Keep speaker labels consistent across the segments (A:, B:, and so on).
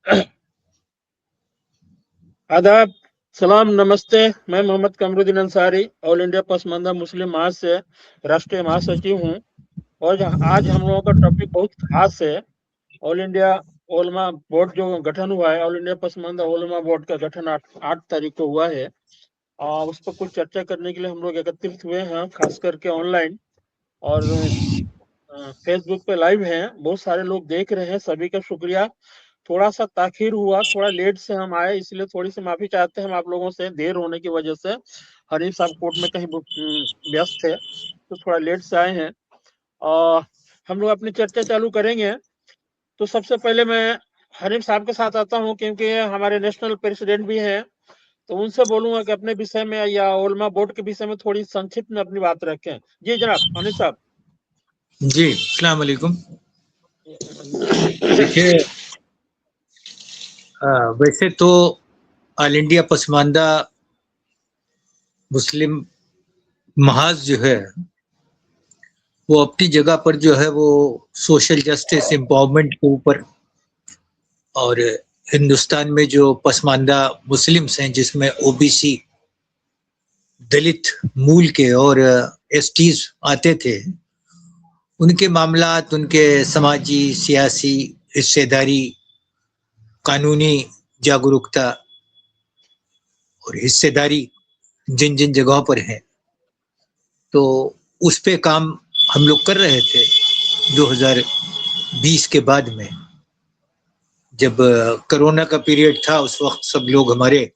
A: आदाब, सलाम, नमस्ते। मैं मोहम्मद कमरुद्दीन अंसारी, ऑल इंडिया पसमानदा मुस्लिम महाज से राष्ट्रीय महासचिव हूँ। और आज हम लोगों का टॉपिक बहुत खास है। ऑल इंडिया उलमा बोर्ड जो गठन हुआ है, ऑल इंडिया पसमानदा उलमा बोर्ड का गठन 8 तारीख को हुआ है। उस पर कुछ चर्चा करने के लिए हम लोग एकत्रित हुए हैं, खास करके ऑनलाइन और फेसबुक पे लाइव हैं। बहुत सारे लोग देख रहे हैं, सभी का शुक्रिया। थोड़ा सा ताखिर हुआ, थोड़ा लेट से हम आए, इसलिए थोड़ी सी माफी चाहते हैं हम आप लोगों से, देर होने की वजह से। हरीफ साहब कोर्ट में कहीं व्यस्त थे, तो थोड़ा लेट से आए हैं। हम लोग अपनी चर्चा चालू करेंगे। तो सबसे पहले मैं हरीफ साहब के साथ आता हूँ, क्योंकि हमारे नेशनल प्रेसिडेंट भी हैं, तो उनसे बोलूंगा कि अपने विषय में या उलमा बोर्ड के विषय में थोड़ी संक्षिप्त में अपनी बात रखें। जी जनाब हनीफ साहब।
B: जी अस्सलाम वालेकुम। देखिए, वैसे तो ऑल इंडिया पसमानदा मुस्लिम महाज जो है वो अपनी जगह पर जो है वो सोशल जस्टिस एम्पावरमेंट के ऊपर, और हिंदुस्तान में जो पसमानदा मुस्लिम्स हैं जिसमें ओबीसी, दलित मूल के और एसटीज आते थे, उनके मामलात, उनके समाजी सियासी हिस्सेदारी, कानूनी जागरूकता और हिस्सेदारी जिन जिन जगहों पर है, तो उस पे काम हम लोग कर रहे थे 2020 के बाद में। जब कोरोना का पीरियड था, उस वक्त सब लोग हमारे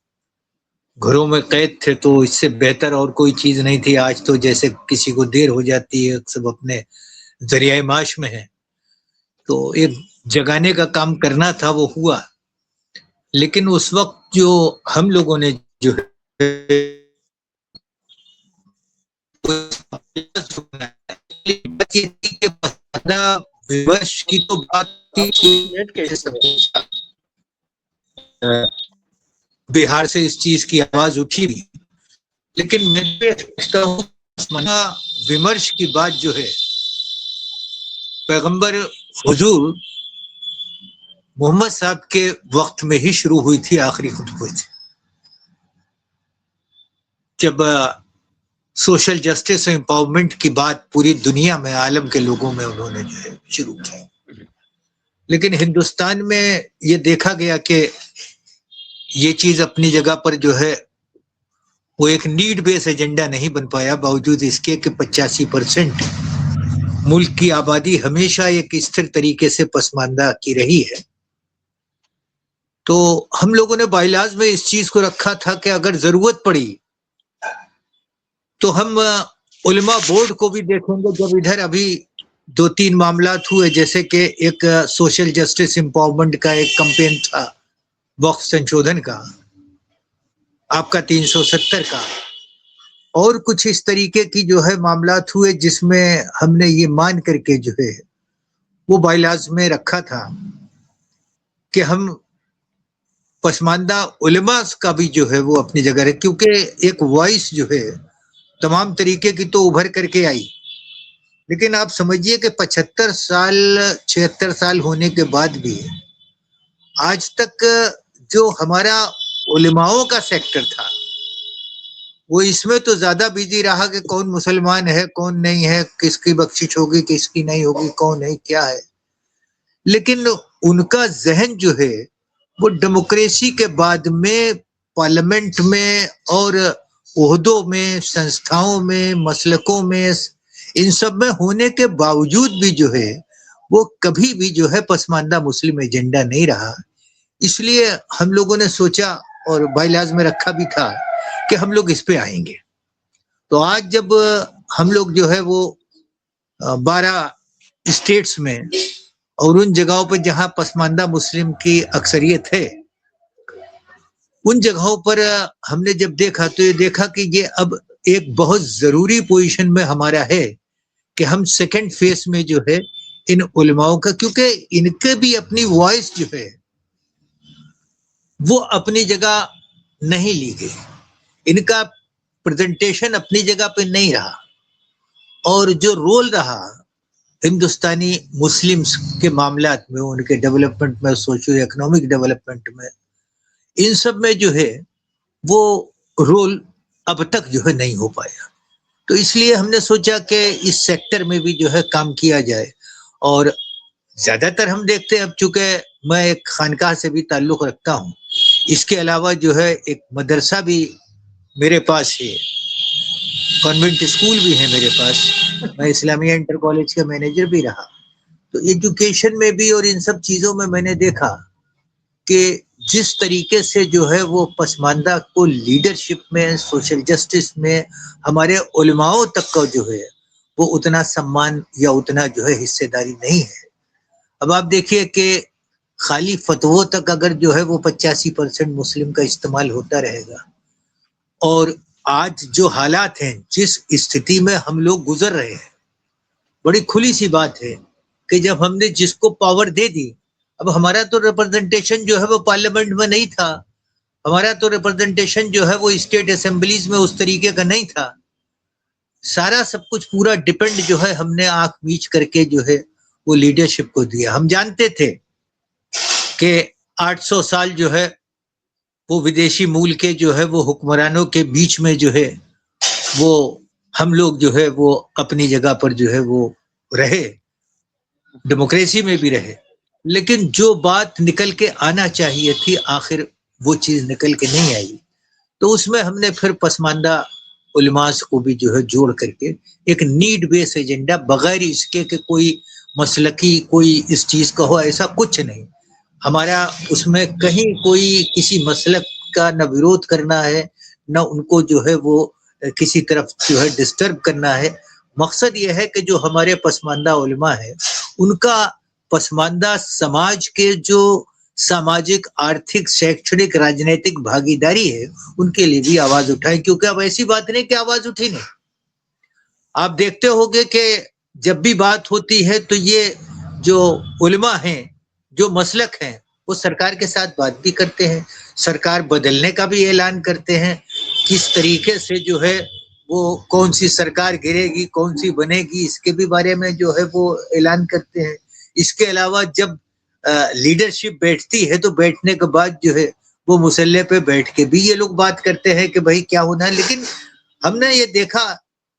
B: घरों में कैद थे, तो इससे बेहतर और कोई चीज नहीं थी। आज तो जैसे किसी को देर हो जाती है, सब अपने जरिया माश में है, तो एक जगाने का काम करना था, वो हुआ। लेकिन उस वक्त जो हम लोगों ने जो विवश की तो बात बिहार से इस चीज की आवाज उठी भी, लेकिन मैं समझता हूँ विमर्श की बात जो है पैगंबर हुजूर मोहम्मद साहब के वक्त में ही शुरू हुई थी, आखिरी खुतबे से, जब सोशल जस्टिस एम्पावरमेंट की बात पूरी दुनिया में, आलम के लोगों में उन्होंने जो है शुरू की। लेकिन हिंदुस्तान में ये देखा गया कि ये चीज अपनी जगह पर जो है वो एक नीड बेस एजेंडा नहीं बन पाया, बावजूद इसके कि 85% मुल्क की आबादी हमेशा एक स्थिर तरीके से पसमानदा की रही है। तो हम लोगों ने बाइलाज में इस चीज को रखा था कि अगर जरूरत पड़ी तो हम उलमा बोर्ड को भी देखेंगे। जब इधर अभी 2-3 मामलात हुए, जैसे कि एक सोशल जस्टिस एम्पावरमेंट का एक कैंपेन था, वक्फ संशोधन का, आपका 370 का, और कुछ इस तरीके की जो है मामलात हुए, जिसमें हमने ये मान करके जो है वो बाइलाज में रखा था कि हम पसमानदा उलमा का भी जो है वो अपनी जगह है, क्योंकि एक वॉइस जो है तमाम तरीके की तो उभर करके आई। लेकिन आप समझिए कि 75 साल 76 साल होने के बाद भी आज तक जो हमारा उलमाओं का सेक्टर था वो इसमें तो ज्यादा बिजी रहा कि कौन मुसलमान है कौन नहीं है, किसकी बख्शिश होगी किसकी नहीं होगी, कौन है क्या है। लेकिन उनका जहन जो है वो डेमोक्रेसी के बाद में पार्लियामेंट में और ओहदों में, संस्थाओं में, मसलकों में, इन सब में होने के बावजूद भी जो है वो कभी भी जो है पसमानदा मुस्लिम एजेंडा नहीं रहा। इसलिए हम लोगों ने सोचा और बाइलाज में रखा भी था कि हम लोग इस पे आएंगे। तो आज जब हम लोग जो है वो 12 स्टेट्स में और उन जगहों पर जहां पसमानदा मुस्लिम की अक्सरियत है, उन जगहों पर हमने जब देखा तो ये देखा कि ये अब एक बहुत जरूरी पोजीशन में हमारा है कि हम सेकंड फेज में जो है इन उलमाओं का, क्योंकि इनके भी अपनी वॉइस जो है वो अपनी जगह नहीं ली गई, इनका प्रेजेंटेशन अपनी जगह पे नहीं रहा, और जो रोल रहा ہندوستانی مسلمس کے معاملات میں، ان کے ڈیولپمنٹ میں، سوشو اکنامک ڈیولپمنٹ میں، ان سب میں جو ہے وہ رول اب تک جو ہے نہیں ہو پایا. تو اس لیے ہم نے سوچا کہ اس سیکٹر میں بھی جو ہے کام کیا جائے. اور زیادہ تر ہم دیکھتے ہیں، اب چونکہ میں ایک خانقاہ سے بھی تعلق رکھتا ہوں، اس کے علاوہ جو ہے ایک مدرسہ بھی میرے پاس ہے، کانوینٹ اسکول بھی ہے میرے پاس، میں اسلامیہ انٹر کالج کا مینیجر بھی رہا. تو ایجوکیشن میں بھی اور ان سب چیزوں میں نے دیکھا کہ جس طریقے سے جو ہے وہ پسماندہ کو لیڈرشپ میں، سوشل جسٹس میں، ہمارے علماؤں تک کا جو ہے وہ اتنا سمان یا اتنا جو ہے حصے داری نہیں ہے. اب آپ دیکھیے کہ خالی فتووں تک اگر جو ہے وہ 85% مسلم کا استعمال ہوتا رہے گا، اور آج جو حالات ہیں، جس استھتی میں ہم لوگ گزر رہے ہیں، بڑی کھلی سی بات ہے کہ جب ہم نے جس کو پاور دے دی، اب ہمارا تو ریپرزنٹیشن جو ہے وہ پارلیمنٹ میں نہیں تھا، ہمارا تو ریپرزنٹیشن جو ہے وہ اسٹیٹ اسمبلیز میں اس طریقے کا نہیں تھا. سارا سب کچھ پورا ڈیپینڈ جو ہے ہم نے آنکھ میچ کر کے جو ہے وہ لیڈرشپ کو دیا. ہم جانتے تھے کہ 800 سال جو ہے وہ ودیشی مول کے جو ہے وہ حکمرانوں کے بیچ میں جو ہے وہ ہم لوگ جو ہے وہ اپنی جگہ پر جو ہے وہ رہے، ڈیموکریسی میں بھی رہے، لیکن جو بات نکل کے آنا چاہیے تھی آخر وہ چیز نکل کے نہیں آئی. تو اس میں ہم نے پھر پسماندہ علماء کو بھی جو ہے جوڑ کر کے ایک نیڈ بیس ایجنڈا، بغیر اس کے کہ کوئی مسلکی کوئی اس چیز کا ہو، ایسا کچھ نہیں. ہمارا اس میں کہیں کوئی کسی مسلک کا نہ وروଧ کرنا ہے، نہ ان کو جو ہے وہ کسی طرف جو ہے ڈسٹرب کرنا ہے. مقصد یہ ہے کہ جو ہمارے پسماندہ علماء ہیں، ان کا پسماندہ سماج کے جو ساماجک، آرتھک، شیکشنک، راجنیتک بھاگیداری ہے، ان کے لیے بھی آواز اٹھائیں. کیونکہ اب ایسی بات نہیں کہ آواز اٹھی نہیں. آپ دیکھتے ہوگے کہ جب بھی بات ہوتی ہے تو یہ جو علماء ہیں، جو مسلک ہیں، وہ سرکار کے ساتھ بات بھی کرتے ہیں، سرکار بدلنے کا بھی اعلان کرتے ہیں. کس طریقے سے جو ہے وہ کون سی سرکار گرے گی، کون سی بنے گی، اس کے بھی بارے میں جو ہے وہ اعلان کرتے ہیں. اس کے علاوہ جب لیڈرشپ بیٹھتی ہے تو بیٹھنے کے بعد جو ہے وہ مسلح پہ بیٹھ کے بھی یہ لوگ بات کرتے ہیں کہ بھائی کیا ہونا ہے. لیکن ہم نے یہ دیکھا،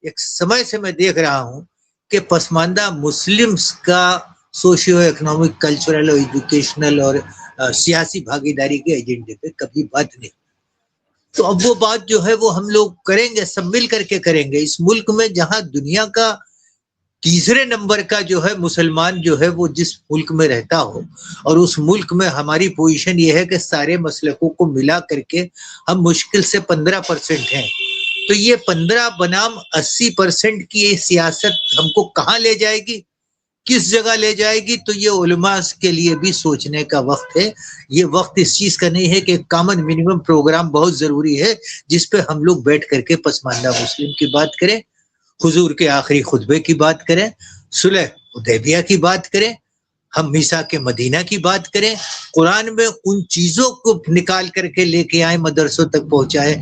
B: ایک سمے سے میں دیکھ رہا ہوں کہ پسماندہ مسلمز کا سوشیو اکنامک، کلچرل اور ایجوکیشنل اور سیاسی بھاگیداری کے ایجنڈے پہ کبھی بات نہیں. تو اب وہ بات جو ہے وہ ہم لوگ کریں گے، سب مل کر کے کریں گے. اس ملک میں جہاں دنیا کا تیسرے نمبر کا جو ہے مسلمان جو ہے وہ جس ملک میں رہتا ہو، اور اس ملک میں ہماری پوزیشن یہ ہے کہ سارے مسلکوں کو ملا کر کے ہم مشکل سے 15% ہیں. تو یہ 15 بنام 80% کی یہ سیاست ہم کو کہاں لے جائے گی، کس جگہ لے جائے گی؟ تو یہ علماء کے لیے بھی سوچنے کا وقت ہے. یہ وقت اس چیز کا نہیں ہے کہ کامن منیمم پروگرام بہت ضروری ہے جس پہ ہم لوگ بیٹھ کر کے پسماندہ مسلم کی بات کریں، حضور کے آخری خطبے کی بات کریں، صلح حدیبیہ کی بات کریں، ہم میثاق مدینہ کی بات کریں، قرآن میں ان چیزوں کو نکال کر کے لے کے آئے، مدرسوں تک پہنچائے،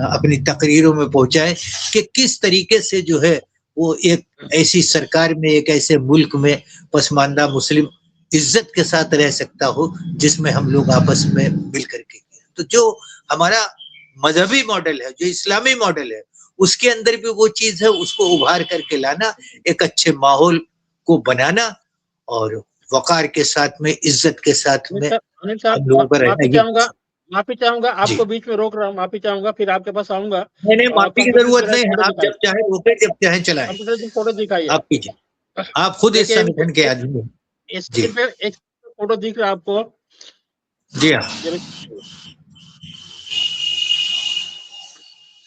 B: اپنی تقریروں میں پہنچائے کہ کس طریقے سے جو ہے وہ ایک ایسی سرکار میں، ایک ایسے ملک میں پسماندہ مسلم عزت کے ساتھ رہ سکتا ہو جس میں ہم لوگ آپس میں مل کر کے. تو جو ہمارا مذہبی ماڈل ہے، جو اسلامی ماڈل ہے، اس کے اندر بھی وہ چیز ہے، اس کو ابھار کر کے لانا، ایک اچھے ماحول کو بنانا، اور وقار کے ساتھ میں، عزت کے ساتھ میں
A: انل صاحب،
B: ہم لوگوں کا رہنا.
A: معافی چاہوں گا، آپ
B: جی،
A: کو بیچ میں روک رہا ہوں، معافی چاہوں گا، پھر آپ کے پاس آؤں گا.
B: نہیں معافی کی
A: کمپیوٹر
B: ضرورت
A: پہ
B: نہیں ہے،
A: فوٹو
B: آپ
A: دکھائیے،
B: جب چاہیں روکیں، جب چاہیں چلائیں،
A: کمپیوٹر پہ فوٹو دکھائیے.
B: آپ کیجیے. آپ خود اس
A: دیکھیے
B: سنگھن کے آدمی ہیں. جی
A: اسکرین پہ ایک فوٹو دکھ رہا ہے آپ کو.
B: جی ہاں،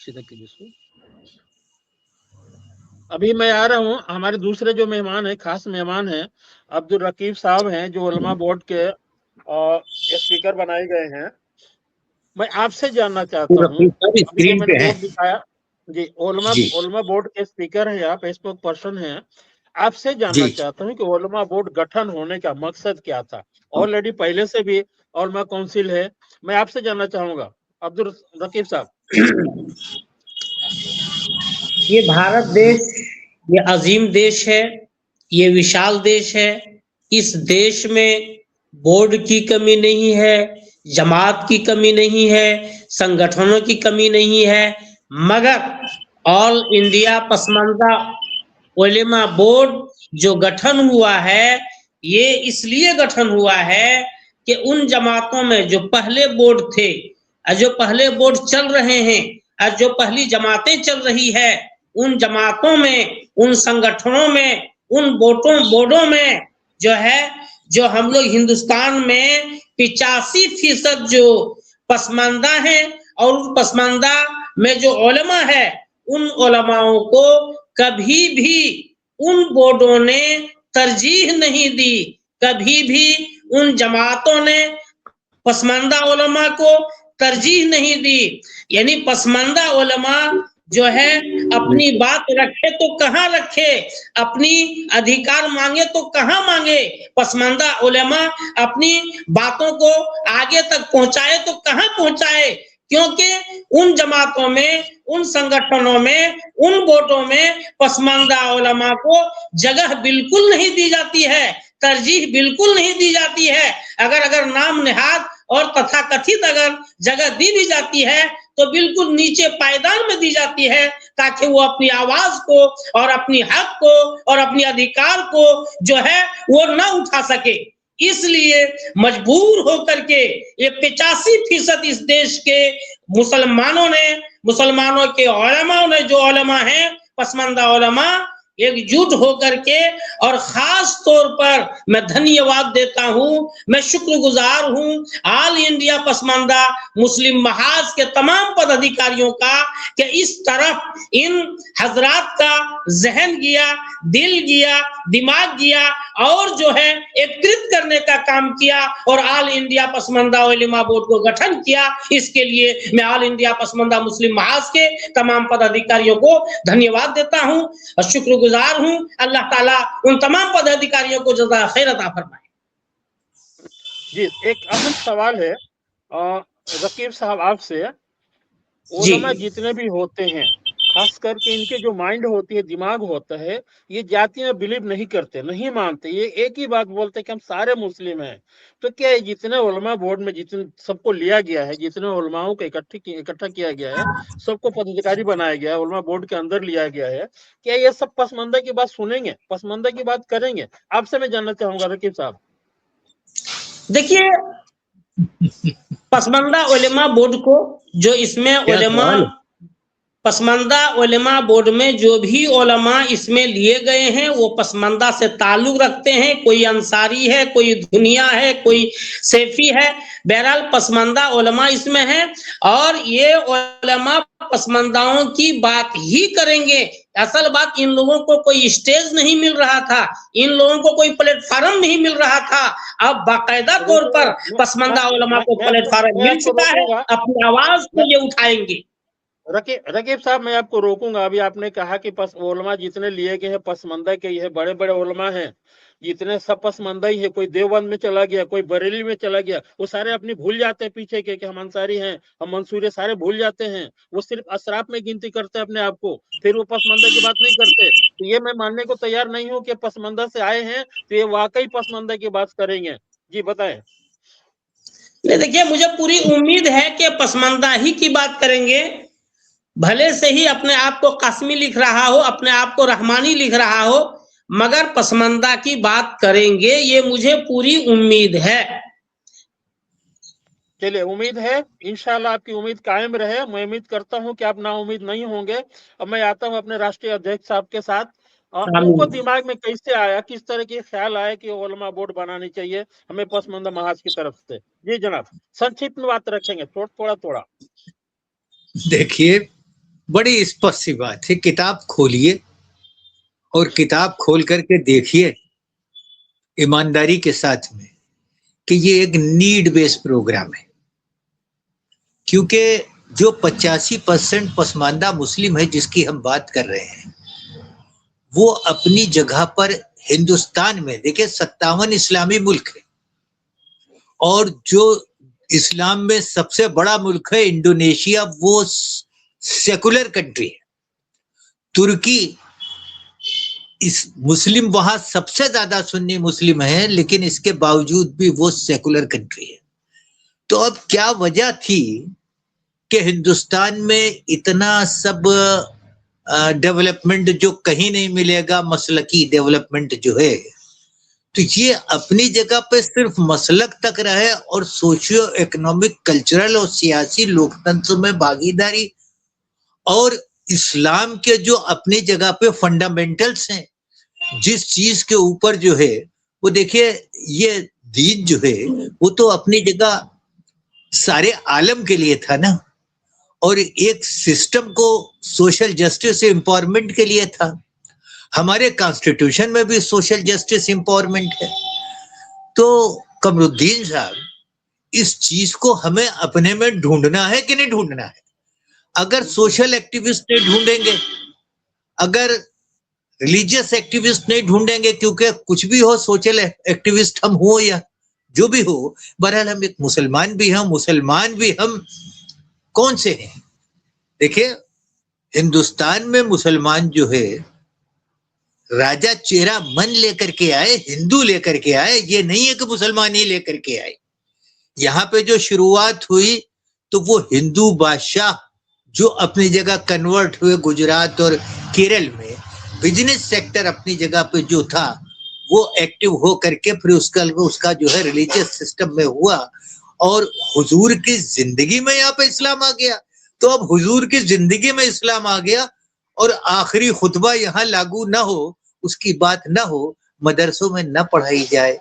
A: سیدھا کیجیے اس کو. ابھی میں آ رہا ہوں. ہمارے دوسرے جو مہمان ہیں، خاص مہمان ہیں، عبدالرقیب صاحب ہیں، جو علماء بورڈ کے اسپیکر بنائے گئے ہیں. میں آپ سے جاننا چاہتا ہوں، ابھی جو
B: اسکرین
A: میں نے
B: پہ ہیں.
A: بورڈ دکھایا، جی،
B: جی
A: علماء بورڈ کے اسپیکر ہیں، آپ اسپوک پرسن ہیں. آپ سے جاننا
B: جی
A: چاہتا ہوں کہ علماء بورڈ گٹھن ہونے کا مقصد کیا تھا؟ آلریڈی پہلے سے بھی علماء کونسل ہے. میں آپ سے جاننا چاہوں گا عبدالرقیب صاحب.
C: یہ بھارت دیش، یہ عظیم دیش ہے. یہ وشال دیش ہے. اس دیش میں بورڈ کی کمی نہیں ہے, جماعت کی کمی نہیں ہے, سنگٹھنوں کی کمی نہیں ہے, مگر آل انڈیا پسماندہ علماء بورڈ جو گٹھن ہوا ہے یہ اس لیے گٹھن ہوا ہے کہ ان جماعتوں میں جو پہلے بورڈ تھے, جو پہلے بورڈ چل رہے ہیں, جو پہلی جماعتیں چل رہی ہے, ان جماعتوں میں, ان سنگٹھنوں میں, ان بورڈوں میں جو ہے, جو ہم لوگ ہندوستان میں 85% جو پسماندہ ہیں, اور ان پسماندہ میں جو علماء ہے, ان علماؤں کو کبھی بھی ان بورڈوں نے ترجیح نہیں دی, کبھی بھی ان جماعتوں نے پسماندہ علماء کو ترجیح نہیں دی. یعنی پسماندہ علماء جو ہے اپنی بات رکھے تو کہاں رکھے, اپنی ادھیکار مانگے تو کہاں مانگے, پسماندہ علماء اپنی باتوں کو آگے تک پہنچائے تو کہاں پہنچائے, کیونکہ ان جماعتوں میں, ان سنگٹھنوں میں, ان بورڈوں میں پسماندہ علماء کو جگہ بالکل نہیں دی جاتی ہے, ترجیح بالکل نہیں دی جاتی ہے. اگر نام نہاد اور تتھا کتھت اگر جگہ دی بھی جاتی ہے تو بالکل نیچے پائیدان میں دی جاتی ہے, تاکہ وہ اپنی آواز کو اور اپنی حق کو اور اپنی ادھیکار کو جو ہے وہ نہ اٹھا سکے. اس لیے مجبور ہو کر کے یہ 85% اس دیش کے مسلمانوں کے علماء نے, جو علماء ہیں پسماندہ علماء, ایک جٹ ہو کر کے, اور خاص طور پر میں دھنیہ واد دیتا ہوں, میں شکر گزار ہوں آل انڈیا پسماندہ مسلم محاذ کے تمام پدادھیکاریوں کا کہ اس طرف ان حضرات کا ذہن گیا, دل گیا, دماغ گیا, اور جو ہے ایکترت کرنے کا کام کیا, اور آل انڈیا پسماندہ علماء بورڈ کو گٹھن کیا. اس کے لیے میں آل انڈیا پسماندہ مسلم محاذ کے تمام پدادھیکاریوں کو دھنیہ واد دیتا ہوں اور شکر گزار ہوں. اللہ تعالیٰ ان تمام پدادھیکاریوں کو جزائے خیر عطا فرمائے.
A: جی, ایک اہم سوال ہے رقیب صاحب آپ سے. علماء جتنے بھی ہوتے ہیں, خاص کر کے ان کے جو مائنڈ ہوتی ہے, دماغ ہوتا ہے, یہ جاتیاں بلیو نہیں کرتے, نہیں مانتے. یہ ایک ہی بات بولتے کہ ہم سارے مسلم ہیں. تو کیا جتنے علماء بورڈ میں جتنے سب کو لیا گیا ہے, جتنے علماؤں کو اکٹھا کیا گیا ہے, سب کو پدادھیکاری بنایا گیا ہے, علماء بورڈ کے اندر لیا گیا ہے, کیا یہ سب پسماندہ کی بات سنیں گے, پسماندہ کی بات کریں گے؟ آپ سے میں جاننا چاہوں گا رقیب صاحب.
C: دیکھیے, پسماندہ علماء بورڈ کو جو اس میں علماء, پسماندہ علماء بورڈ میں جو بھی علماء اس میں لیے گئے ہیں وہ پسماندہ سے تعلق رکھتے ہیں. کوئی انصاری ہے, کوئی دنیا ہے, کوئی سیفی ہے, بہرحال پسماندہ علماء اس میں ہیں, اور یہ علماء پسمانداؤں کی بات ہی کریں گے. اصل بات, ان لوگوں کو کوئی اسٹیج نہیں مل رہا تھا, ان لوگوں کو کوئی پلیٹ فارم نہیں مل رہا تھا. اب باقاعدہ طور پر پسماندہ علماء کو پلیٹ فارم مل چکا ہے, اپنی آواز کو یہ اٹھائیں گے.
A: رقیب صاحب, میں آپ کو روکوں گا. ابھی آپ نے کہا کہ علماء جتنے لیے گئے ہیں پسماندہ کے یہ بڑے بڑے علماء ہیں, جتنے سب پسماندہ ہی ہے. کوئی دیوبند میں چلا گیا, کوئی بریلی میں چلا گیا, وہ سارے اپنی بھول جاتے ہیں پیچھے کے کہ ہم انصاری ہیں, ہم منصوری, سارے بھول جاتے ہیں. وہ صرف اشراف میں گنتی کرتے ہیں اپنے آپ کو, پھر وہ پسماندہ کی بات نہیں کرتے. تو یہ میں ماننے کو تیار نہیں ہوں کہ پسماندہ سے آئے ہیں تو یہ واقعی پسماندہ کی بات کریں گے. جی بتائیں.
C: دیکھیے, مجھے پوری امید ہے کہ پسماندہ ہی کی بات کریں گے. بھلے سے ہی اپنے آپ کو قاسمی لکھ رہا ہو, اپنے آپ کو رحمانی لکھ رہا ہو, مگر پسماندہ کی بات کریں گے, یہ مجھے پوری امید ہے.
A: چلیے, امید ہے, انشاءاللہ آپ کی امید قائم رہے. میں امید کرتا ہوں کہ آپ نا امید نہیں ہوں گے. اب میں آتا ہوں اپنے راشٹریہ ادھیکش صاحب کے ساتھ. ان کو دماغ میں کیسے آیا, کس طرح کے خیال آیا کہ علماء بورڈ بنانی چاہیے ہمیں پسماندہ محاذ کی طرف سے؟ جی جناب, سنکشپت میں بات رکھیں گے, تھوڑا.
B: دیکھیے, بڑی اسپشٹ سی بات ہے. کتاب کھولیے اور کتاب کھول کر کے دیکھیے ایمانداری کے ساتھ میں کہ یہ ایک نیڈ بیس پروگرام ہے. کیونکہ جو 85% پسماندہ مسلم ہے جس کی ہم بات کر رہے ہیں, وہ اپنی جگہ پر ہندوستان میں, دیکھیں 57 اسلامی ملک ہے, اور جو اسلام میں سب سے بڑا ملک ہے انڈونیشیا, وہ سیکولر کنٹری ہے. ترکی इस मुस्लिम वहां सबसे ज्यादा सुन्नी मुस्लिम है, लेकिन इसके बावजूद भी वो सेकुलर कंट्री है। तो अब क्या वजह थी कि हिंदुस्तान में इतना सब डेवलपमेंट जो कहीं नहीं मिलेगा, मसलकी डेवलपमेंट जो है, तो ये अपनी जगह पे सिर्फ मसलक तक रहे और सोशियो इकोनॉमिक, कल्चरल और सियासी लोकतंत्र में भागीदारी और इस्लाम के जो अपनी जगह पे फंडामेंटल्स हैं, जिस चीज के ऊपर जो है वो देखिए, ये दीन जो है वो तो अपनी जगह सारे आलम के लिए था ना, और एक सिस्टम को सोशल जस्टिस एम्पावरमेंट के लिए था। हमारे कॉन्स्टिट्यूशन में भी सोशल जस्टिस एम्पावरमेंट है। तो कमरुद्दीन साहब, इस चीज को हमें अपने में ढूंढना है कि नहीं ढूंढना है? अगर सोशल एक्टिविस्ट नहीं ढूंढेंगे, अगर रिलीजियस एक्टिविस्ट नहीं ढूंढेंगे, क्योंकि कुछ भी हो, सोशल एक्टिविस्ट हम हो या जो भी हो, बहरहाल हम एक मुसलमान भी हैं। मुसलमान भी हम कौन से हैं? देखिए, हिंदुस्तान में मुसलमान जो है, राजा चेरा मन लेकर के आए, हिंदू लेकर के आए, ये नहीं है कि मुसलमान ही लेकर के आए। यहाँ पे जो शुरुआत हुई तो वो हिंदू बादशाह जो अपनी जगह कन्वर्ट हुए गुजरात और केरल में, बिजनेस सेक्टर अपनी जगह पे जो था वो एक्टिव हो करके फिर उसका जो है रिलीजियस सिस्टम में हुआ, और हुजूर की जिंदगी में यहाँ पे इस्लाम आ गया। तो अब हुजूर की जिंदगी में इस्लाम आ गया और आखिरी खुतबा यहाँ लागू ना हो, उसकी बात ना हो, मदरसों में न पढ़ाई जाए,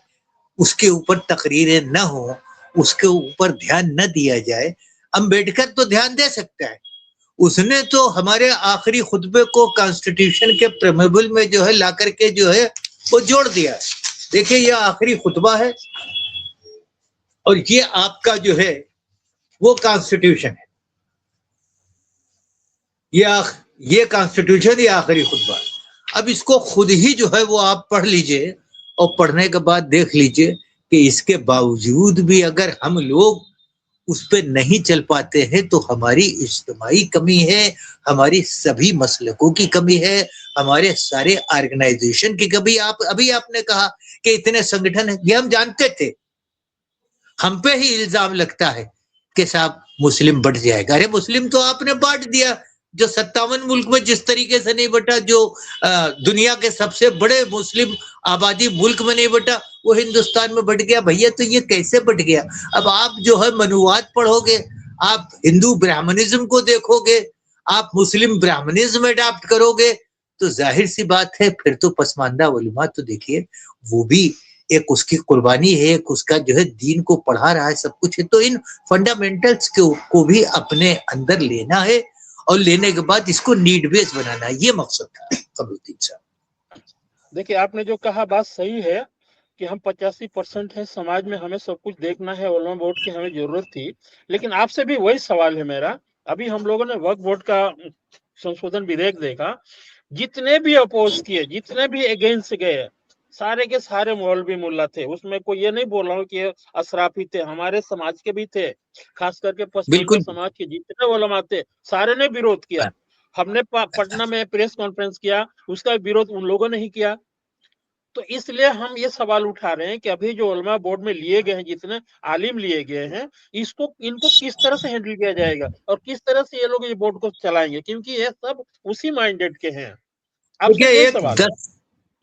B: उसके ऊपर तकरीरें न हो, उसके ऊपर ध्यान न दिया जाए। अम्बेडकर तो ध्यान दे सकता है, उसने तो हमारे आखिरी खुतबे को कॉन्स्टिट्यूशन के प्रेमेबल में जो है ला करके जो है वो जोड़ दिया। देखिए, ये आखिरी खुतबा है और ये आपका जो है वो कॉन्स्टिट्यूशन है। ये कॉन्स्टिट्यूशन, ये आखिरी खुतबा। अब इसको खुद ही जो है वो आप पढ़ लीजिए और पढ़ने के बाद देख लीजिए कि इसके बावजूद भी अगर हम लोग उस पर नहीं चल पाते हैं तो हमारी इज्तिमाई कमी है, हमारी सभी मसलकों की कमी है, हमारे सारे ऑर्गेनाइजेशन की कमी। अभी आपने कहा कि इतने संगठन है, ये हम जानते थे। हम पे ही इल्जाम लगता है कि साहब मुस्लिम बढ़ जाएगा। अरे मुस्लिम तो आपने बांट दिया, जो 57 मुल्क में जिस तरीके से नहीं बटा, जो दुनिया के सबसे बड़े मुस्लिम आबादी मुल्क में नहीं बटा, वो हिंदुस्तान में बढ़ गया। भैया, तो ये कैसे बढ़ गया? अब आप जो है मनुवाद पढ़ोगे, आप हिंदू ब्राह्मणिज्म को देखोगे, आप मुस्लिम ब्राह्मणिज्म अडॉप्ट करोगे, तो जाहिर सी बात है फिर तो पसमानदा उलमा तो देखिए वो भी एक उसकी कुर्बानी है, एक उसका जो है दीन को पढ़ा रहा है, सब कुछ है। तो इन फंडामेंटल्स को भी अपने अंदर लेना है और लेने के बाद इसको नीड बेस बनाना है, ये मकसद था कमरुद्दीन साहब।
A: देखिए, आपने जो कहा बात सही है कि हम 85% है समाज में, हमें सब कुछ देखना है, उलमा बोर्ड की हमें जरूरत थी। लेकिन आपसे भी वही सवाल है मेरा। अभी हम लोगों ने वक्फ बोर्ड का संशोधन विधेयक देखा, जितने भी अपोज किए, जितने भी अगेंस्ट गए, सारे के सारे मौलवी मुल्ला थे। उसमें कोई ये नहीं बोल रहा हूँ कि अशराफी थे, हमारे समाज के भी थे, खास करके पश्चिमी समाज के जितने उलमा थे सारे ने विरोध किया। हमने पटना में प्रेस कॉन्फ्रेंस किया, उसका विरोध उन लोगों ने ही किया। तो इसलिए हम ये सवाल उठा रहे हैं कि अभी जो उलमा बोर्ड में लिए गए हैं, जितने आलिम लिए गए हैं, इनको किस तरह से हैंडल किया जाएगा और किस तरह से ये लोग ये बोर्ड को चलाएंगे, क्योंकि ये सब उसी माइंडेड के हैं। आपसे ये सवाल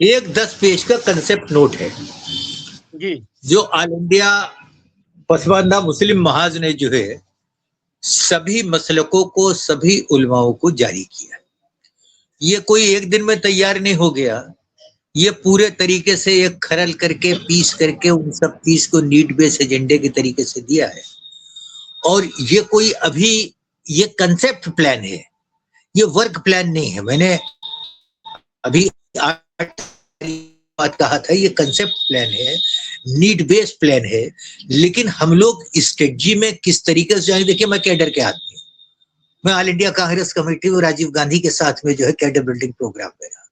B: एक 10 पेज का कंसेप्ट नोट है
A: जी, जो
B: ऑल इंडिया पसमानदा मुस्लिम महाज ने जो है सभी मसलकों को, सभी उलमाओं को जारी किया। ये कोई एक दिन में तैयार नहीं हो गया, ये पूरे तरीके से एक खरल करके पीस करके उन सब पीस को नीड बेस एजेंडे के तरीके से दिया है। और ये कोई अभी ये कंसेप्ट प्लान है, ये वर्क प्लान नहीं है। मैंने अभी बात कहा था, ये कंसेप्ट प्लान है, नीड बेस प्लान है। लेकिन हम लोग स्ट्रेटजी में किस तरीके से जाएंगे? देखिए, मैं कैडर के आदमी हूँ, मैं ऑल इंडिया कांग्रेस कमेटी और राजीव गांधी के साथ में जो है कैडर बिल्डिंग प्रोग्राम में रहा।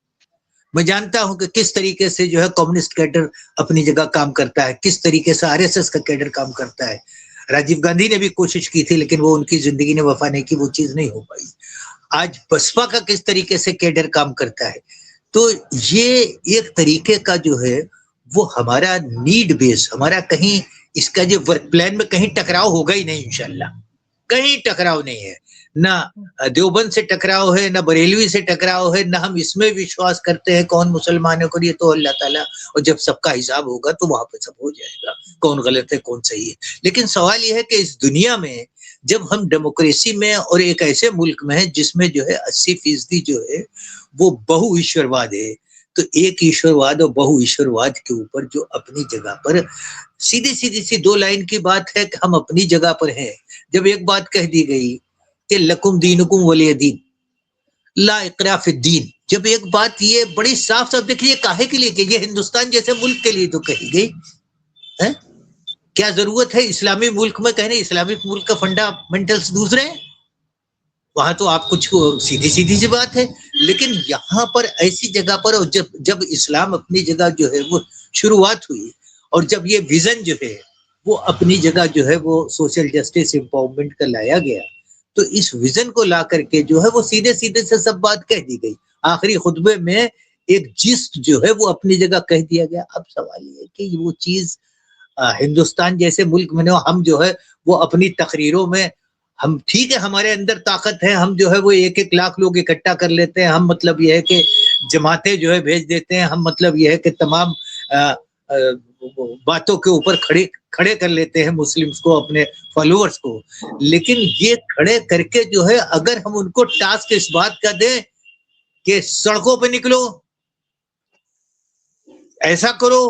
B: मैं जानता हूं कि किस तरीके से जो है कम्युनिस्ट कैडर अपनी जगह काम करता है, किस तरीके से आरएसएस का कैडर काम करता है। राजीव गांधी ने भी कोशिश की थी, लेकिन वो उनकी जिंदगी ने वफा नहीं की, वो चीज नहीं हो पाई। आज बसपा का किस तरीके से कैडर काम करता है, تو یہ ایک طریقے کا جو ہے وہ ہمارا نیڈ بیس، ہمارا کہیں اس کا جو ورک پلان میں کہیں ٹکراؤ ہوگا ہی نہیں انشاءاللہ، کہیں ٹکراؤ نہیں ہے، نہ دیوبند سے ٹکراؤ ہے، نہ بریلوی سے ٹکراؤ ہے، نہ ہم اس میں وشواس کرتے ہیں کون مسلمانوں کو لیے، تو اللہ تعالیٰ، اور جب سب کا حساب ہوگا تو وہاں پہ سب ہو جائے گا، کون غلط ہے کون صحیح ہے۔ لیکن سوال یہ ہے کہ اس دنیا میں جب ہم ڈیموکریسی میں اور ایک ایسے ملک میں ہیں جس میں جو ہے 80% جو ہے وہ بہو ایشورواد ہے، تو ایک ایشورواد اور بہو ایشورواد کے اوپر جو اپنی جگہ پر سیدھی سی 2 لائن کی بات ہے کہ ہم اپنی جگہ پر ہیں۔ جب ایک بات کہہ دی گئی کہ لکم دینکم ولی دین، لا اکراہ فی الدین، جب ایک بات یہ بڑی صاف دیکھیے کاہے کے لیے کہ یہ ہندوستان جیسے ملک کے لیے تو کہی گئی ہے، کیا ضرورت ہے اسلامی ملک میں کہنے اسلامک ملک کا فنڈامنٹلز دوسرے ہیں، وہاں تو آپ کچھ سیدھی سی بات ہے۔ لیکن یہاں پر ایسی جگہ پر جب اسلام اپنی جگہ جو ہے وہ شروعات ہوئی، اور جب یہ ویژن جو ہے وہ اپنی جگہ جو ہے وہ سوشل جسٹس امپاورمنٹ کا لایا گیا، تو اس ویژن کو لا کر کے جو ہے وہ سیدھے سے سب بات کہہ دی گئی، آخری خطبے میں ایک جسٹ جو ہے وہ اپنی جگہ کہہ دیا گیا۔ اب سوال یہ ہے کہ وہ چیز ہندوستان جیسے ملک میں ہم جو ہے وہ اپنی تقریروں میں ہم ٹھیک ہے ہمارے اندر طاقت ہے، ہم جو ہے وہ 1 لاکھ لوگ اکٹھا کر لیتے ہیں، ہم مطلب یہ ہے کہ جماعتیں جو ہے بھیج دیتے ہیں، ہم مطلب یہ ہے کہ تمام باتوں کے اوپر کھڑے کر لیتے ہیں مسلمز کو، اپنے فالوورز کو، لیکن یہ کھڑے کر کے جو ہے اگر ہم ان کو ٹاسک اس بات کا دیں کہ سڑکوں پہ نکلو، ایسا کرو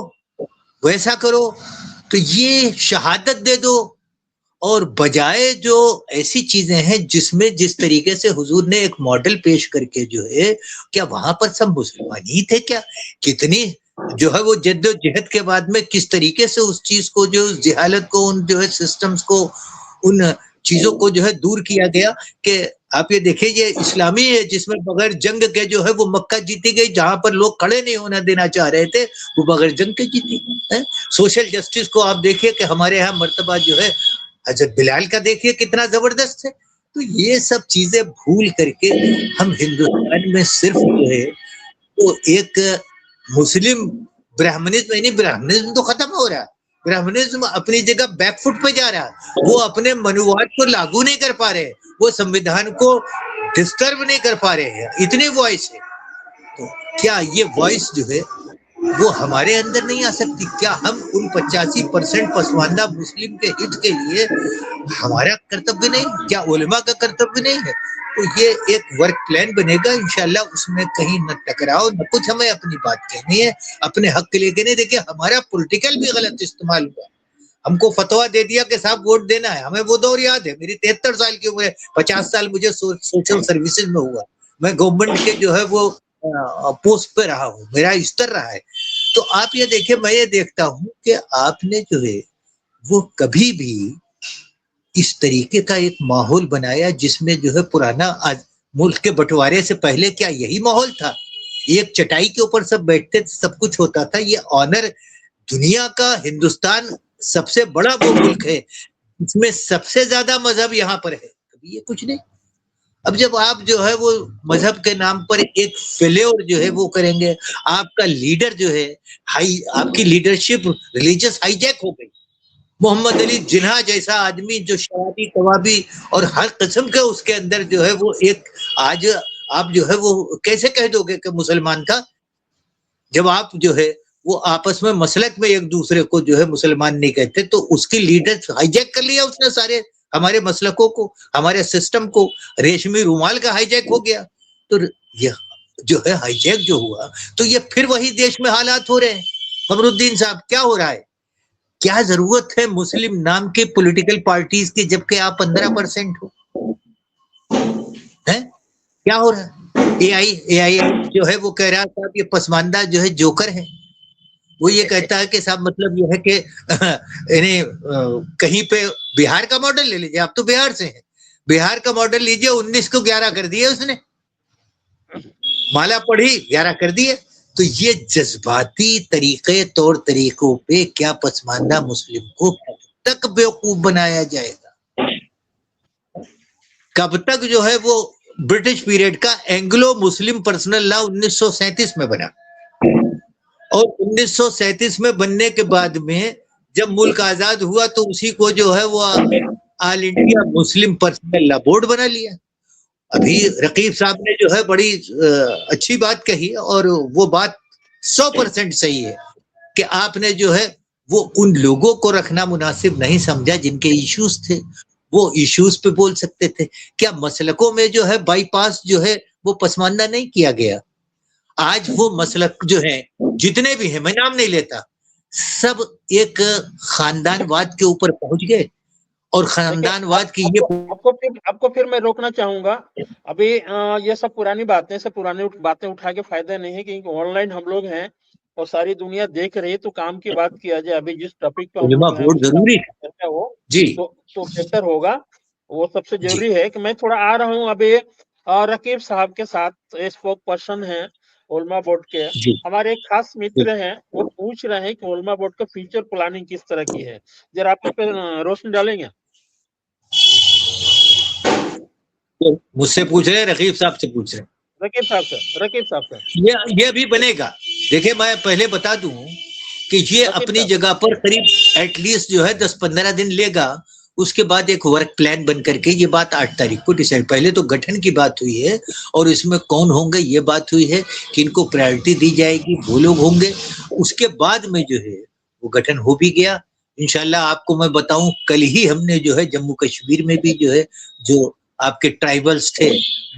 B: ویسا کرو، تو یہ شہادت دے دو، اور بجائے جو ایسی چیزیں ہیں جس میں جس طریقے سے حضور نے ایک ماڈل پیش کر کے جو ہے، کیا وہاں پر سب مسلمان ہی تھے کیا؟ کتنی جو ہے وہ جد و جہد کے بعد میں کس طریقے سے اس چیز کو جو جہالت کو، ان جو ہے سسٹمز کو، ان چیزوں کو جو ہے دور کیا گیا کہ آپ یہ دیکھیں یہ اسلامی ہے جس میں بغیر جنگ کے جو ہے وہ مکہ جیتی گئی، جہاں پر لوگ کھڑے نہیں ہونا دینا چاہ رہے تھے وہ بغیر جنگ کے جیتی ہے۔ سوشل جسٹس کو آپ دیکھیے کہ ہمارے ہاں مرتبہ جو ہے حضرت بلال کا دیکھیے کتنا زبردست ہے۔ تو یہ سب چیزیں بھول کر کے ہم ہندوستان میں صرف جو ہے وہ ایک مسلم برہمنزم، یعنی برہمنزم تو ختم ہو رہا، برہمنزم اپنی جگہ بیک فٹ پہ جا رہا، وہ اپنے منوات کو لاگو نہیں کر پا رہے، وہ سمویدھان کو ڈسٹرب نہیں کر پا رہے ہیں، اتنی وائس ہے۔ تو کیا یہ وائس جو ہے وہ ہمارے اندر نہیں آ سکتی؟ کیا ہم ان 85% پسماندہ مسلم کے ہت کے لیے ہمارا کرتویہ نہیں؟ کیا علماء کا کرتویہ نہیں ہے؟ تو یہ ایک ورک پلان بنے گا انشاءاللہ، اس میں کہیں نہ ٹکراؤ نہ کچھ، ہمیں اپنی بات کہنی ہے اپنے حق کے لیے کہنے۔ دیکھیں ہمارا پولیٹیکل بھی غلط استعمال ہوا، ہم کو فتویٰ دے دیا کہ صاحب ووٹ دینا ہے، ہمیں وہ دور یاد ہے، میری 73 سال کی عمر ہے، 50 سال مجھے سوشل سروسز میں ہوا، میں گورنمنٹ کے جو ہے وہ پوسٹ پہ رہا ہوں، میرا استر رہا ہے۔ تو آپ یہ دیکھیں، میں یہ دیکھتا ہوں کہ آپ نے جو ہے وہ کبھی بھی اس طریقے کا ایک ماحول بنایا جس میں جو ہے پرانا ملک کے بٹوارے سے پہلے کیا یہی ماحول تھا؟ ایک چٹائی کے اوپر سب بیٹھتے تھے، سب کچھ ہوتا تھا، یہ آنر دنیا کا ہندوستان سب سے بڑا وہ ملک ہے اس میں سب سے زیادہ مذہب یہاں پر ہے، کبھی یہ کچھ نہیں۔ اب جب آپ جو ہے وہ مذہب کے نام پر ایک فیلیور جو ہے وہ کریں گے، آپ کا لیڈر جو ہے آپ کی لیڈرشپ ریلیجس ہائی جیک ہو گئی، محمد علی جناح جیسا آدمی جو شرابی کبابی اور ہر قسم کے اس کے اندر جو ہے وہ ایک، آج آپ جو ہے وہ کیسے کہہ دو گے کہ مسلمان کا، جب آپ جو ہے وہ آپس میں مسلک میں ایک دوسرے کو جو ہے مسلمان نہیں کہتے، تو اس کی لیڈر ہائی جیک کر لیا اس نے سارے ہمارے مسلکوں کو، ہمارے سسٹم کو، ریشمی رومال کا ہائی جیک ہو گیا۔ تو یہ جو ہے ہائی جیک جو ہوا، تو یہ پھر وہی دیش میں حالات ہو رہے ہیں۔ قمر الدین صاحب کیا ہو رہا ہے؟ کیا ضرورت ہے مسلم نام کے پولیٹیکل پارٹیز کی جبکہ آپ 15% ہو؟ کیا ہو رہا ہے؟ اے آئی جو ہے وہ کہہ رہا صاحب یہ پسماندہ جو ہے جوکر ہے، وہ یہ کہتا ہے کہ صاحب مطلب یہ ہے کہ یعنی کہیں پہ بہار کا ماڈل لے لیجیے، آپ تو بہار سے ہیں، بہار کا ماڈل لیجیے، 19 کو 11 کر دیے اس نے، مالا پڑھی 11 کر دیے۔ تو یہ جذباتی طریقے طور طریقوں پہ کیا پسماندہ مسلم کو کب تک بیوقوف بنایا جائے گا؟ کب تک جو ہے وہ ब्रिटिश पीरियड का एंग्लो मुस्लिम पर्सनल लॉ 1937 में बना, और 1937 में बनने के बाद में जब मुल्क आजाद हुआ तो उसी को जो है वो all India Muslim personal law board बना लिया। अभी रकीब साहब ने जो है बड़ी अच्छी बात कही, और वो बात 100% सही है कि आपने जो है वो उन लोगों को रखना मुनासिब नहीं समझा जिनके इश्यूज थे, वो इश्यूज पे बोल सकते थे। क्या मसलकों में जो है बाईपास जो है वो पसमानदा नहीं किया गया? आज वो मसलक जो है जितने भी हैं, मैं नाम नहीं लेता, सब एक खानदानवाद के ऊपर पहुंच गए, और खानदानवाद की ये
A: आपको फिर मैं रोकना चाहूंगा। अभी ये सब पुरानी बातें, सब पुरानी बातें उठा के फायदा नहीं है, क्योंकि ऑनलाइन हम लोग हैं और सारी दुनिया देख रही है, तो काम की बात किया जाए। अभी जिस टॉपिक पे हम
B: उलमा
A: लोग हैं
B: बोर्ड जरूरी
A: चर्चा हो
B: जी,
A: तो बेहतर होगा। वो सबसे जरूरी है कि मैं थोड़ा आ रहा हूँ अभी रकीब साहब के साथ, स्पोक पर्सन है उलमा बोर्ड के।
B: जी।
A: हमारे एक खास मित्र हैं, वो पूछ रहे हैं कि उलमा बोर्ड का फ्यूचर प्लानिंग किस तरह की है, जरा आप इस पर रोशनी डालेंगे?
B: तो मुझसे पूछ रहे हैं, रकीब साहब से पूछ रहे हैं?
A: रकीब साहब से
B: ये भी बनेगा। देखिए मैं पहले बता दूं कि ये अपनी जगह पर करीब एटलीस्ट जो है 10-15 दिन लेगा, उसके बाद एक वर्क प्लान बन करके ये बात 8 तारीख को डिसाइड, पहले तो गठन की बात हुई है और इसमें कौन होंगे ये बात हुई है कि इनको प्रायोरिटी दी जाएगी, वो लोग होंगे। उसके बाद में जो है वो गठन हो भी गया। इंशाल्लाह आपको मैं बताऊं, कल ही हमने जो है जम्मू कश्मीर में भी जो है जो आपके ट्राइबल्स थे,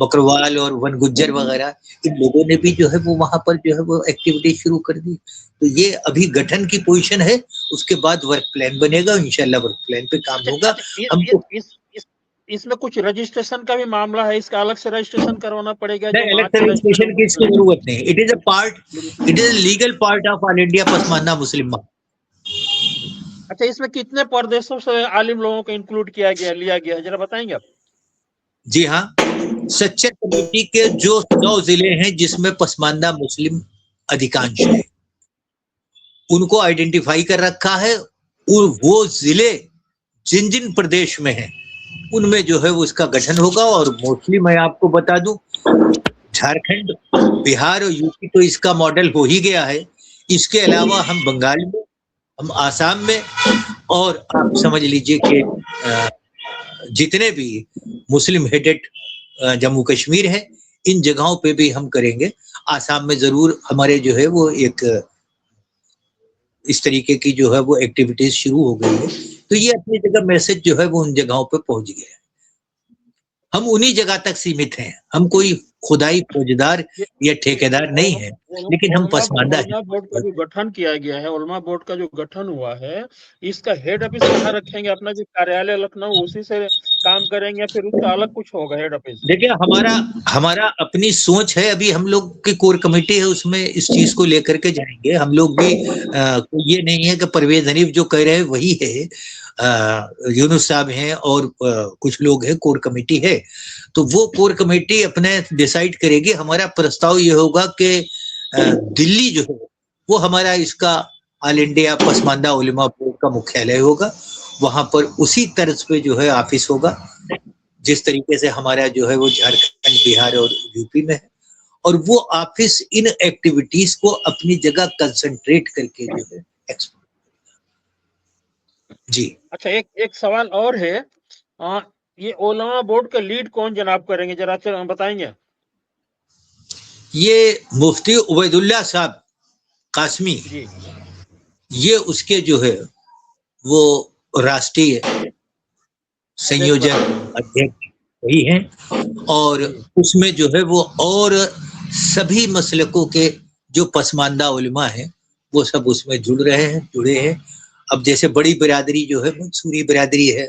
B: बकरवाल और वन गुज्जर वगैरह, इन लोगों ने भी जो है वो वहां पर जो है वो एक्टिविटी शुरू कर दी। तो ये अभी गठन की पोजीशन है, उसके बाद वर्क प्लान बनेगा, इंशाल्लाह वर्क प्लान पे काम होगा। हमको
A: इसमें कुछ रजिस्ट्रेशन का भी मामला है, इसका अलग से रजिस्ट्रेशन करवाना पड़ेगा?
B: अलग से रजिस्ट्रेशन की इसकी जरूरत नहीं, it is a legal part of all India Pasmanda Muslim.
A: अच्छा, इसमें कितने प्रदेशों से आलिम लोगों को इंक्लूड किया गया, लिया गया है, जरा बताएंगे आप?
B: जी हाँ, सच्चर कमेटी के जो 9 जिले हैं जिसमें पसमानदा मुस्लिम अधिकांश है, उनको आइडेंटिफाई कर रखा है, और वो जिले जिन जिन प्रदेश में हैं उनमें जो है वो इसका गठन होगा। और मोस्टली मैं आपको बता दूं, झारखंड, बिहार और यूपी तो इसका मॉडल हो ही गया है। इसके अलावा हम बंगाल में, हम आसाम में, और आप समझ लीजिए कि जितने भी मुस्लिम हेडेड जम्मू कश्मीर है, इन जगहों पे भी हम करेंगे। आसाम में जरूर हमारे जो है वो एक इस तरीके की जो है वो एक्टिविटीज शुरू हो गई है। तो ये अपनी जगह मैसेज जो है वो उन जगहों पे पहुंच गया है। हम उन्हीं जगह तक सीमित हैं, हम कोई खुदाई फौजदार या ठेकेदार नहीं है, लेकिन हम पसमानदा है।
A: बोर्ड का जो गठन किया गया है, उलमा बोर्ड का जो गठन हुआ है, इसका हेड ऑफिस कहाँ रखेंगे? अपना जो कार्यालय लखनऊ, उसी से काम करेंगे या फिर उसका अलग कुछ होगा हेड ऑफिस?
B: देखिए हमारा अपनी सोच है, अभी हम लोग की कोर कमेटी है, उसमें इस चीज को लेकर के जाएंगे हम लोग भी। ये नहीं है कि परवेज हनीफ जो कह रहे हैं वही है, यूनुस साहब हैं और कुछ लोग हैं, कोर कमेटी है, तो वो कोर कमेटी अपने डिसाइड करेगी। हमारा प्रस्ताव ये होगा कि दिल्ली जो है वो हमारा इसका ऑल इंडिया पसमानदा उलेमा बोर्ड का मुख्यालय होगा, वहां पर उसी तर्ज पे जो है ऑफिस होगा जिस तरीके से हमारा जो है वो झारखंड, बिहार और यूपी में है। और वो ऑफिस इन एक्टिविटीज को अपनी जगह कंसंट्रेट करके जो है एक्सपोर्ट। जी
A: अच्छा, एक सवाल और है, ये उलमा बोर्ड का लीड कौन जनाब करेंगे, जरा बताएंगे?
B: ये मुफ्ती उबैदुल्लाह साहब कासमी
A: जी,
B: ये उसके जो है वो राष्ट्रीय संयोजक अध्यक्ष वही हैं, और उसमें जो है वो और सभी मसलकों के जो पसमानदा उलमा हैं वो सब उसमें जुड़े हैं। अब जैसे बड़ी बिरादरी जो है मंसूरी बिरादरी है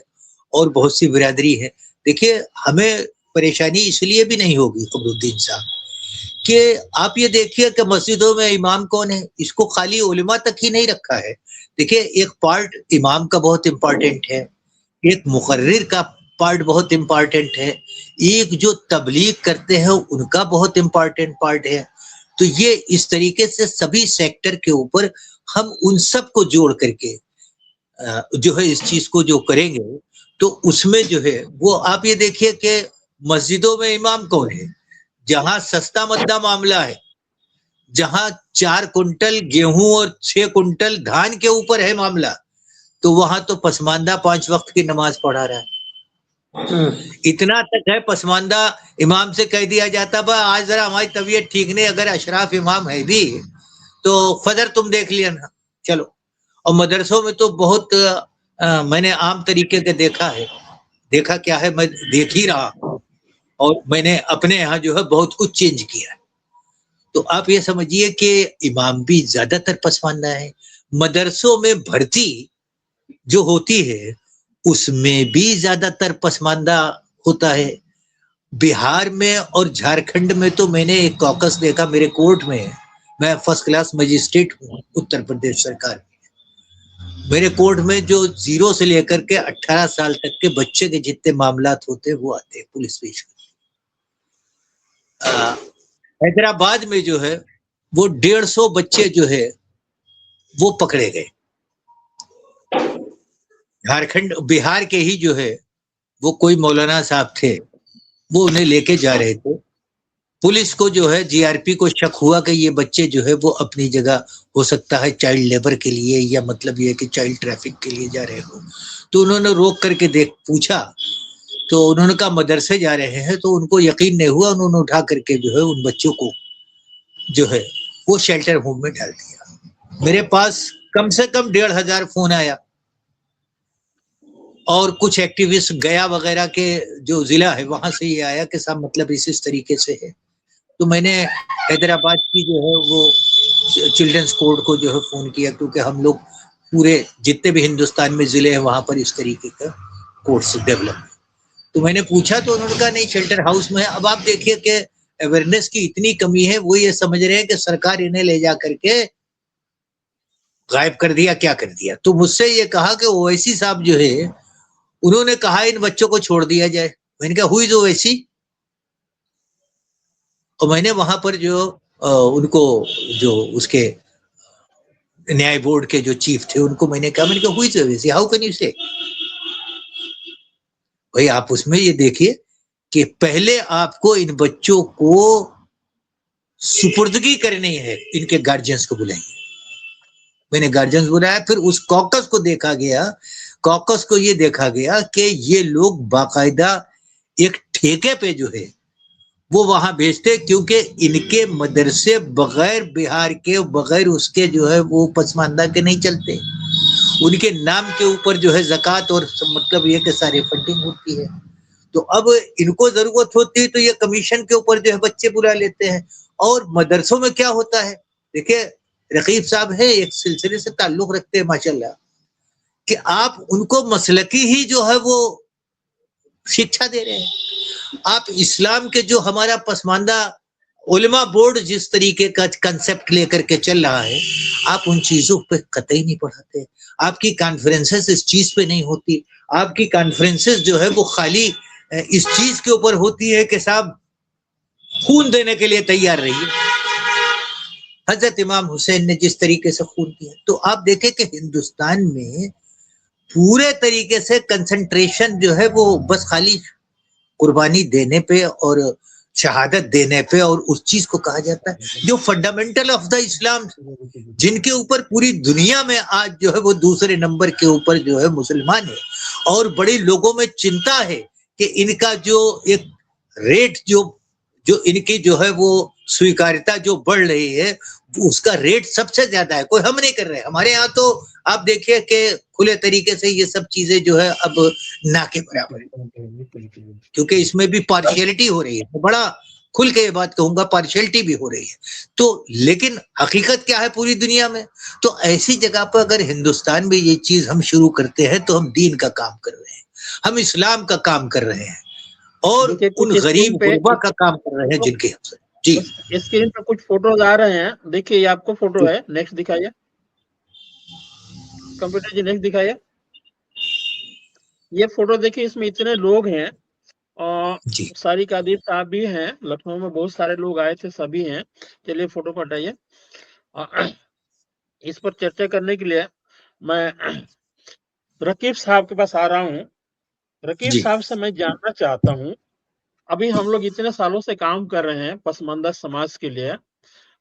B: और बहुत सी बिरादरी है। देखिए हमें परेशानी इसलिए भी नहीं होगी कमरुद्दीन साहब कि आप ये देखिए कि मस्जिदों में इमाम कौन है, इसको खाली उलमा तक ही नहीं रखा है। देखिए एक पार्ट इमाम का बहुत इम्पोर्टेंट है, एक मुकर्रिर का पार्ट बहुत इम्पोर्टेंट है, एक जो तबलीग करते हैं उनका बहुत इम्पोर्टेंट पार्ट है। तो ये इस तरीके से सभी सेक्टर के ऊपर हम उन सब को जोड़ करके जो है इस चीज को जो करेंगे, तो उसमें जो है वो आप ये देखिए कि मस्जिदों में इमाम कौन है? जहां सस्ता मद्दा मामला है, जहां 4 कुंटल गेहूं और 6 कुंटल धान के ऊपर है मामला, तो वहां तो पसमानदा 5 वक्त की नमाज पढ़ा रहा है। इतना तक है, पसमानदा इमाम से कह दिया जाता बा आज जरा हमारी तबीयत ठीक नहीं, अगर अशराफ इमाम है भी तो फजर तुम देख लिया ना, चलो। और मदरसों में तो बहुत मैंने आम तरीके के देखा क्या है, मैं देख ही रहा हूं, और मैंने अपने यहाँ जो है बहुत कुछ चेंज किया है। तो आप ये समझिए कि इमाम भी ज्यादातर पसमानदा है। मदरसों में भर्ती जो होती है उसमें भी ज्यादातर पसमानदा होता है। बिहार में और झारखंड में तो मैंने एक कॉकस देखा मेरे कोर्ट में, मैं फर्स्ट क्लास मजिस्ट्रेट हूँ उत्तर प्रदेश सरकार में। मेरे कोर्ट में जो 0 से लेकर के 18 साल तक के बच्चे के जितने मामलात होते हैं वो आते हैं पुलिस पेश करती। हैदराबाद में जो है वो 150 बच्चे जो है वो पकड़े गए। झारखंड बिहार के ही जो है वो कोई मौलाना साहब थे, वो उन्हें लेके जा रहे थे। पुलिस को जो है जीआरपी को शक हुआ कि ये बच्चे जो है वो अपनी जगह हो सकता है चाइल्ड लेबर के लिए या मतलब ये कि चाइल्ड ट्रैफिक के लिए जा रहे हो, तो उन्होंने रोक करके पूछा, तो उन्होंने कहा मदरसे जा रहे हैं, तो उनको यकीन नहीं हुआ, उन्होंने उठा करके जो है उन बच्चों को जो है वो शेल्टर होम में डाल दिया। मेरे पास कम से कम 1,500 फोन आया, और कुछ एक्टिविस्ट गया वगैरह के जो जिला है वहां से ये आया कि साहब मतलब इस तरीके से है। तो मैंने हैदराबाद की जो है वो चिल्ड्रंस कोर्ट को जो है फोन किया, क्योंकि हम लोग पूरे जितने भी हिंदुस्तान में जिले हैं वहां पर इस तरीके का कोर्स डेवलप। तो मैंने पूछा तो उन्होंने कहा नहीं शेल्टर हाउस में है। अब आप देखिए कि अवेयरनेस की इतनी कमी है, वो ये समझ रहे हैं कि सरकार इन्हें ले जा करके गायब कर दिया, क्या कर दिया। तो मुझसे ये कहा कि ओवैसी साहब जो है उन्होंने कहा इन बच्चों को छोड़ दिया जाए। मैंने कहा हुई ओवैसी, और मैंने वहां पर जो उनको जो उसके न्याय बोर्ड के जो चीफ थे उनको मैंने कहा हुई ओवैसी, हाउ कैन यू से। भाई आप उसमें ये देखिए कि पहले आपको इन बच्चों को सुपुर्दगी करनी है, इनके गार्जियंस को बुलाएंगे। मैंने गार्जियंस बुलाया, फिर उस कॉकस को देखा गया, कॉकस को ये देखा गया कि ये लोग बाकायदा एक ठेके पे जो है वो वहां भेजते, क्योंकि इनके मदरसे बगैर बिहार के बगैर उसके जो है वो पसमानदा के नहीं चलते। उनके नाम के ऊपर जो है ज़कात और मतलब ये कि सारी फंडिंग होती है। तो अब इनको जरूरत होती है तो ये कमीशन के ऊपर जो है बच्चे बुला लेते हैं। और मदरसों में क्या होता है, देखिए रकीब साहब है एक सिलसिले से ताल्लुक रखते हैं माशाल्लाह, कि आप उनको मसलकी ही जो है वो शिक्षा दे रहे हैं। आप इस्लाम के जो हमारा पसमानदा उलमा बोर्ड जिस तरीके का कंसेप्ट लेकर के चल रहा है, आप उन चीजों पे कतई नहीं पढ़ाते। आपकी कॉन्फ्रेंसेस इस चीज पे नहीं होती। आपकी कॉन्फ्रेंसेस जो है वो खाली इस चीज के ऊपर होती है कि साहब खून देने के लिए तैयार रहिए। हजरत इमाम हुसैन ने जिस तरीके से खून किया, तो आप देखें कि हिंदुस्तान में पूरे तरीके से कंसंट्रेशन जो है वो बस खाली कुर्बानी देने पे और शहादत देने पे, और उस चीज को कहा जाता है जो फंडामेंटल ऑफ द इस्लाम, जिनके ऊपर पूरी दुनिया में आज जो है वो दूसरे नंबर के ऊपर जो है मुसलमान है। और बड़े लोगों में चिंता है कि इनका जो एक रेट जो इनकी जो है वो स्वीकार्यता जो बढ़ रही है उसका रेट सबसे ज्यादा है। कोई हम नहीं कर रहे। हमारे यहाँ तो आप देखिए कि खुले तरीके से ये सब चीजें जो है अब ना के बराबर है, क्योंकि इसमें भी पार्शियलिटी हो रही है। बड़ा खुल के ये बात कहूंगा, पार्शियलिटी भी हो रही है। तो लेकिन हकीकत क्या है पूरी दुनिया में, तो ऐसी जगह पर अगर हिंदुस्तान में ये चीज हम शुरू करते हैं तो हम दीन का काम कर रहे हैं, हम इस्लाम का काम कर रहे हैं, और उन गरीब गुरबा का काम कर रहे हैं जिनके हमसे। जी
A: स्क्रीन पर कुछ फोटोज आ रहे हैं, देखिए ये आपको फोटो है। नेक्स्ट दिखाइए कंप्यूटर जी, नेक्स्ट दिखाइए। ये फोटो देखिए, इसमें इतने लोग हैं और सारी कादिर साहब भी हैं, लखनऊ में बहुत सारे लोग आए थे, सभी हैं। चलिए फोटो को हटाइए। इस पर चर्चा करने के लिए मैं रकीब साहब के पास आ रहा हूँ। रकीब साहब से मैं जानना चाहता हूँ अभी हम लोग इतने सालों से काम कर रहे हैं पसमानदा समाज के लिए,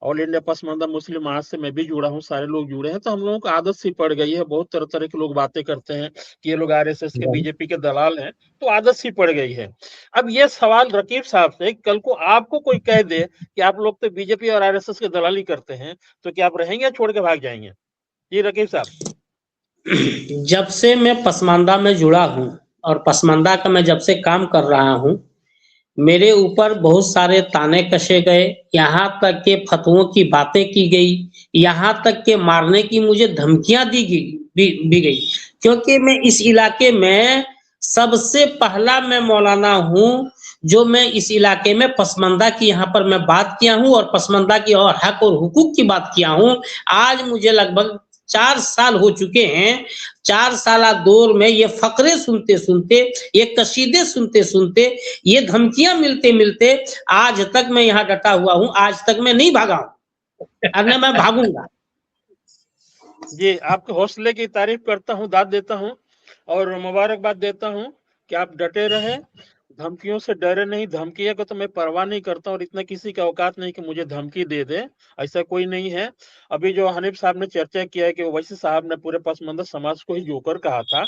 A: ऑल इंडिया पसमानदा मुस्लिम महाज से मैं भी जुड़ा हूँ, सारे लोग जुड़े हैं, तो हम लोगों को आदत सी पड़ गई है। बहुत तरह तरह के लोग बातें करते हैं कि ये लोग आरएसएस के, बीजेपी के दलाल हैं, तो आदत सी पड़ गई है। अब ये सवाल रकीब साहब से, कल को आपको कोई कह दे कि आप लोग तो बीजेपी और आरएसएस के दलाली करते हैं, तो क्या आप रहेंगे या छोड़ के भाग जाएंगे? जी रकीब साहब।
C: जब से मैं पसमानदा में जुड़ा हूँ और पसमानदा का मैं जब से काम कर रहा हूँ, मेरे ऊपर बहुत सारे ताने कसे गए, यहाँ तक के फतवों की बातें की गई, यहाँ तक के मारने की मुझे धमकियां दी गई, क्योंकि मैं इस इलाके में सबसे पहला मैं मौलाना हूँ जो मैं इस इलाके में पसमानदा की यहाँ पर मैं बात किया हूँ और पसमानदा की और हक और हुकूक की बात किया हूँ। आज मुझे लगभग 4 साल हो चुके हैं। 4 साल दौर में ये फकरे सुनते सुनते, ये कसीदे सुनते सुनते, ये धमकियां मिलते मिलते आज तक मैं यहाँ डटा हुआ हूँ। आज तक मैं नहीं भागा हूँ और न मैं भागूंगा।
A: जी, आपके हौसले की तारीफ करता हूँ, दाद देता हूँ और मुबारकबाद देता हूँ कि आप डटे रहे, धमकियों से डरे नहीं। धमकी को तो मैं परवाह नहीं करता और इतना किसी का औकात नहीं कि मुझे धमकी दे दे, ऐसा कोई नहीं है। अभी जो हनीफ साहब ने चर्चा किया है कि ओवैसी साहब ने पूरे पसमानदा समाज को ही जोकर कहा था,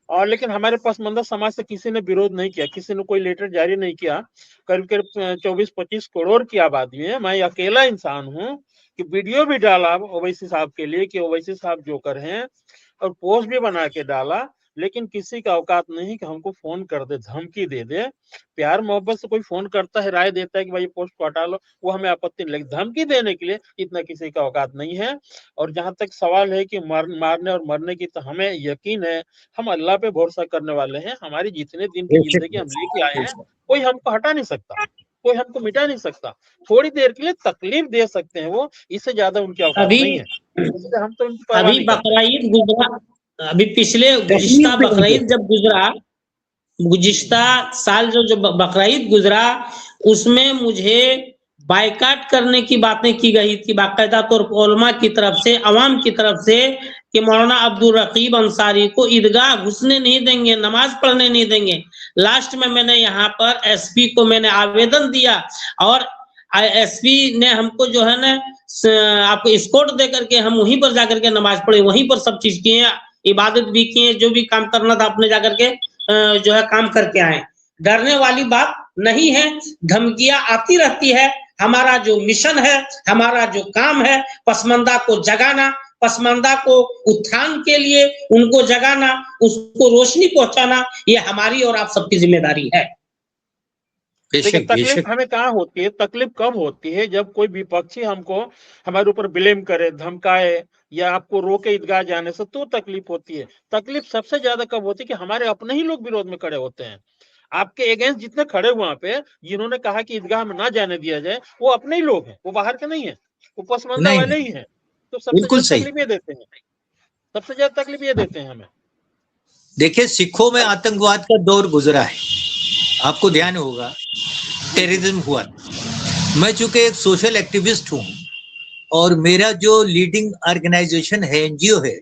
A: और लेकिन हमारे पसमानदा समाज से किसी ने विरोध नहीं किया, किसी ने कोई लेटर जारी नहीं किया। करीब करीब 24-25 करोड़ की आबादी में मैं अकेला इंसान हूँ कि वीडियो भी डाला ओवैसी साहब के लिए कि ओवैसी साहब जोकर हैं, और पोस्ट भी बना के डाला, लेकिन किसी का औकात नहीं कि हमको फोन कर दे, धमकी दे दे। प्यार मोहब्बत से कोई फोन करता है, राय देता है कि भाई पोस्ट को हटा लो, वो हमें आपत्ति नहीं, लेकिन धमकी देने के लिए इतना किसी का औकात नहीं है। और जहां तक सवाल है कि मारने और मरने की, तो हमें यकीन है, हम अल्लाह पे भरोसा करने वाले हैं। हमारी जितने दिन की जिंदगी हम लेके आए हैं, कोई हमको हटा नहीं सकता, कोई हमको मिटा नहीं सकता। थोड़ी देर के लिए तकलीफ दे सकते हैं वो, इससे ज्यादा उनकी औकात नहीं है, इसलिए हम तो उनकी परवाह नहीं करते।
C: बकरीद गुजरा, अभी पिछले गुज़िश्ता बकरीद जब गुजरा, गुज़िश्ता साल जो बकरीद गुजरा, उसमें मुझे बायकाट करने की बातें की गई थी बाकायदा तौर पर उलमा की तरफ से, अवाम की तरफ से, कि मौलाना अब्दुल रकीब अंसारी को ईदगाह घुसने नहीं देंगे, नमाज पढ़ने नहीं देंगे। लास्ट में मैंने यहाँ पर एसपी को मैंने आवेदन दिया और एसपी ने हमको जो है ना आपको एस्कॉर्ट दे करके हम वहीं पर जाकर के नमाज पढ़े, वहीं पर सब चीज किए, इबादत भी किए, जो भी काम करना था अपने जाकर के जो है काम करके आए। डरने वाली बात नहीं है, धमकियां आती रहती है। हमारा जो मिशन है, हमारा जो काम है, पसमानदा को जगाना, पसमानदा को उत्थान के लिए उनको जगाना, उसको रोशनी पहुंचाना, ये हमारी और आप सबकी जिम्मेदारी है।
A: देखिए, तकलीफ हमें कहाँ होती है, तकलीफ कब होती है जब कोई विपक्षी हमको हमारे ऊपर ब्लेम करे, धमकाए या आपको रोके ईदगाह जाने से, तो तकलीफ होती है। तकलीफ सबसे ज्यादा कब होती है कि हमारे अपने ही लोग विरोध में खड़े होते हैं। आपके अगेंस्ट जितने खड़े वहां पे, जिन्होंने कहा कि ईदगाह में ना जाने दिया जाए, वो अपने ही लोग हैं, वो बाहर के नहीं है, वो पसमानदा वाले ही हैं। तो सबसे ज्यादा तकलीफ ये देते हैं, सबसे ज्यादा तकलीफ ये देते हैं हमें।
B: देखिए, सिखों में आतंकवाद का दौर गुजरा है, आपको ध्यान होगा, टेररिज्म हुआ। मैं चूंकि एक सोशल एक्टिविस्ट हूं और मेरा जो लीडिंग ऑर्गेनाइजेशन है, एनजीओ है,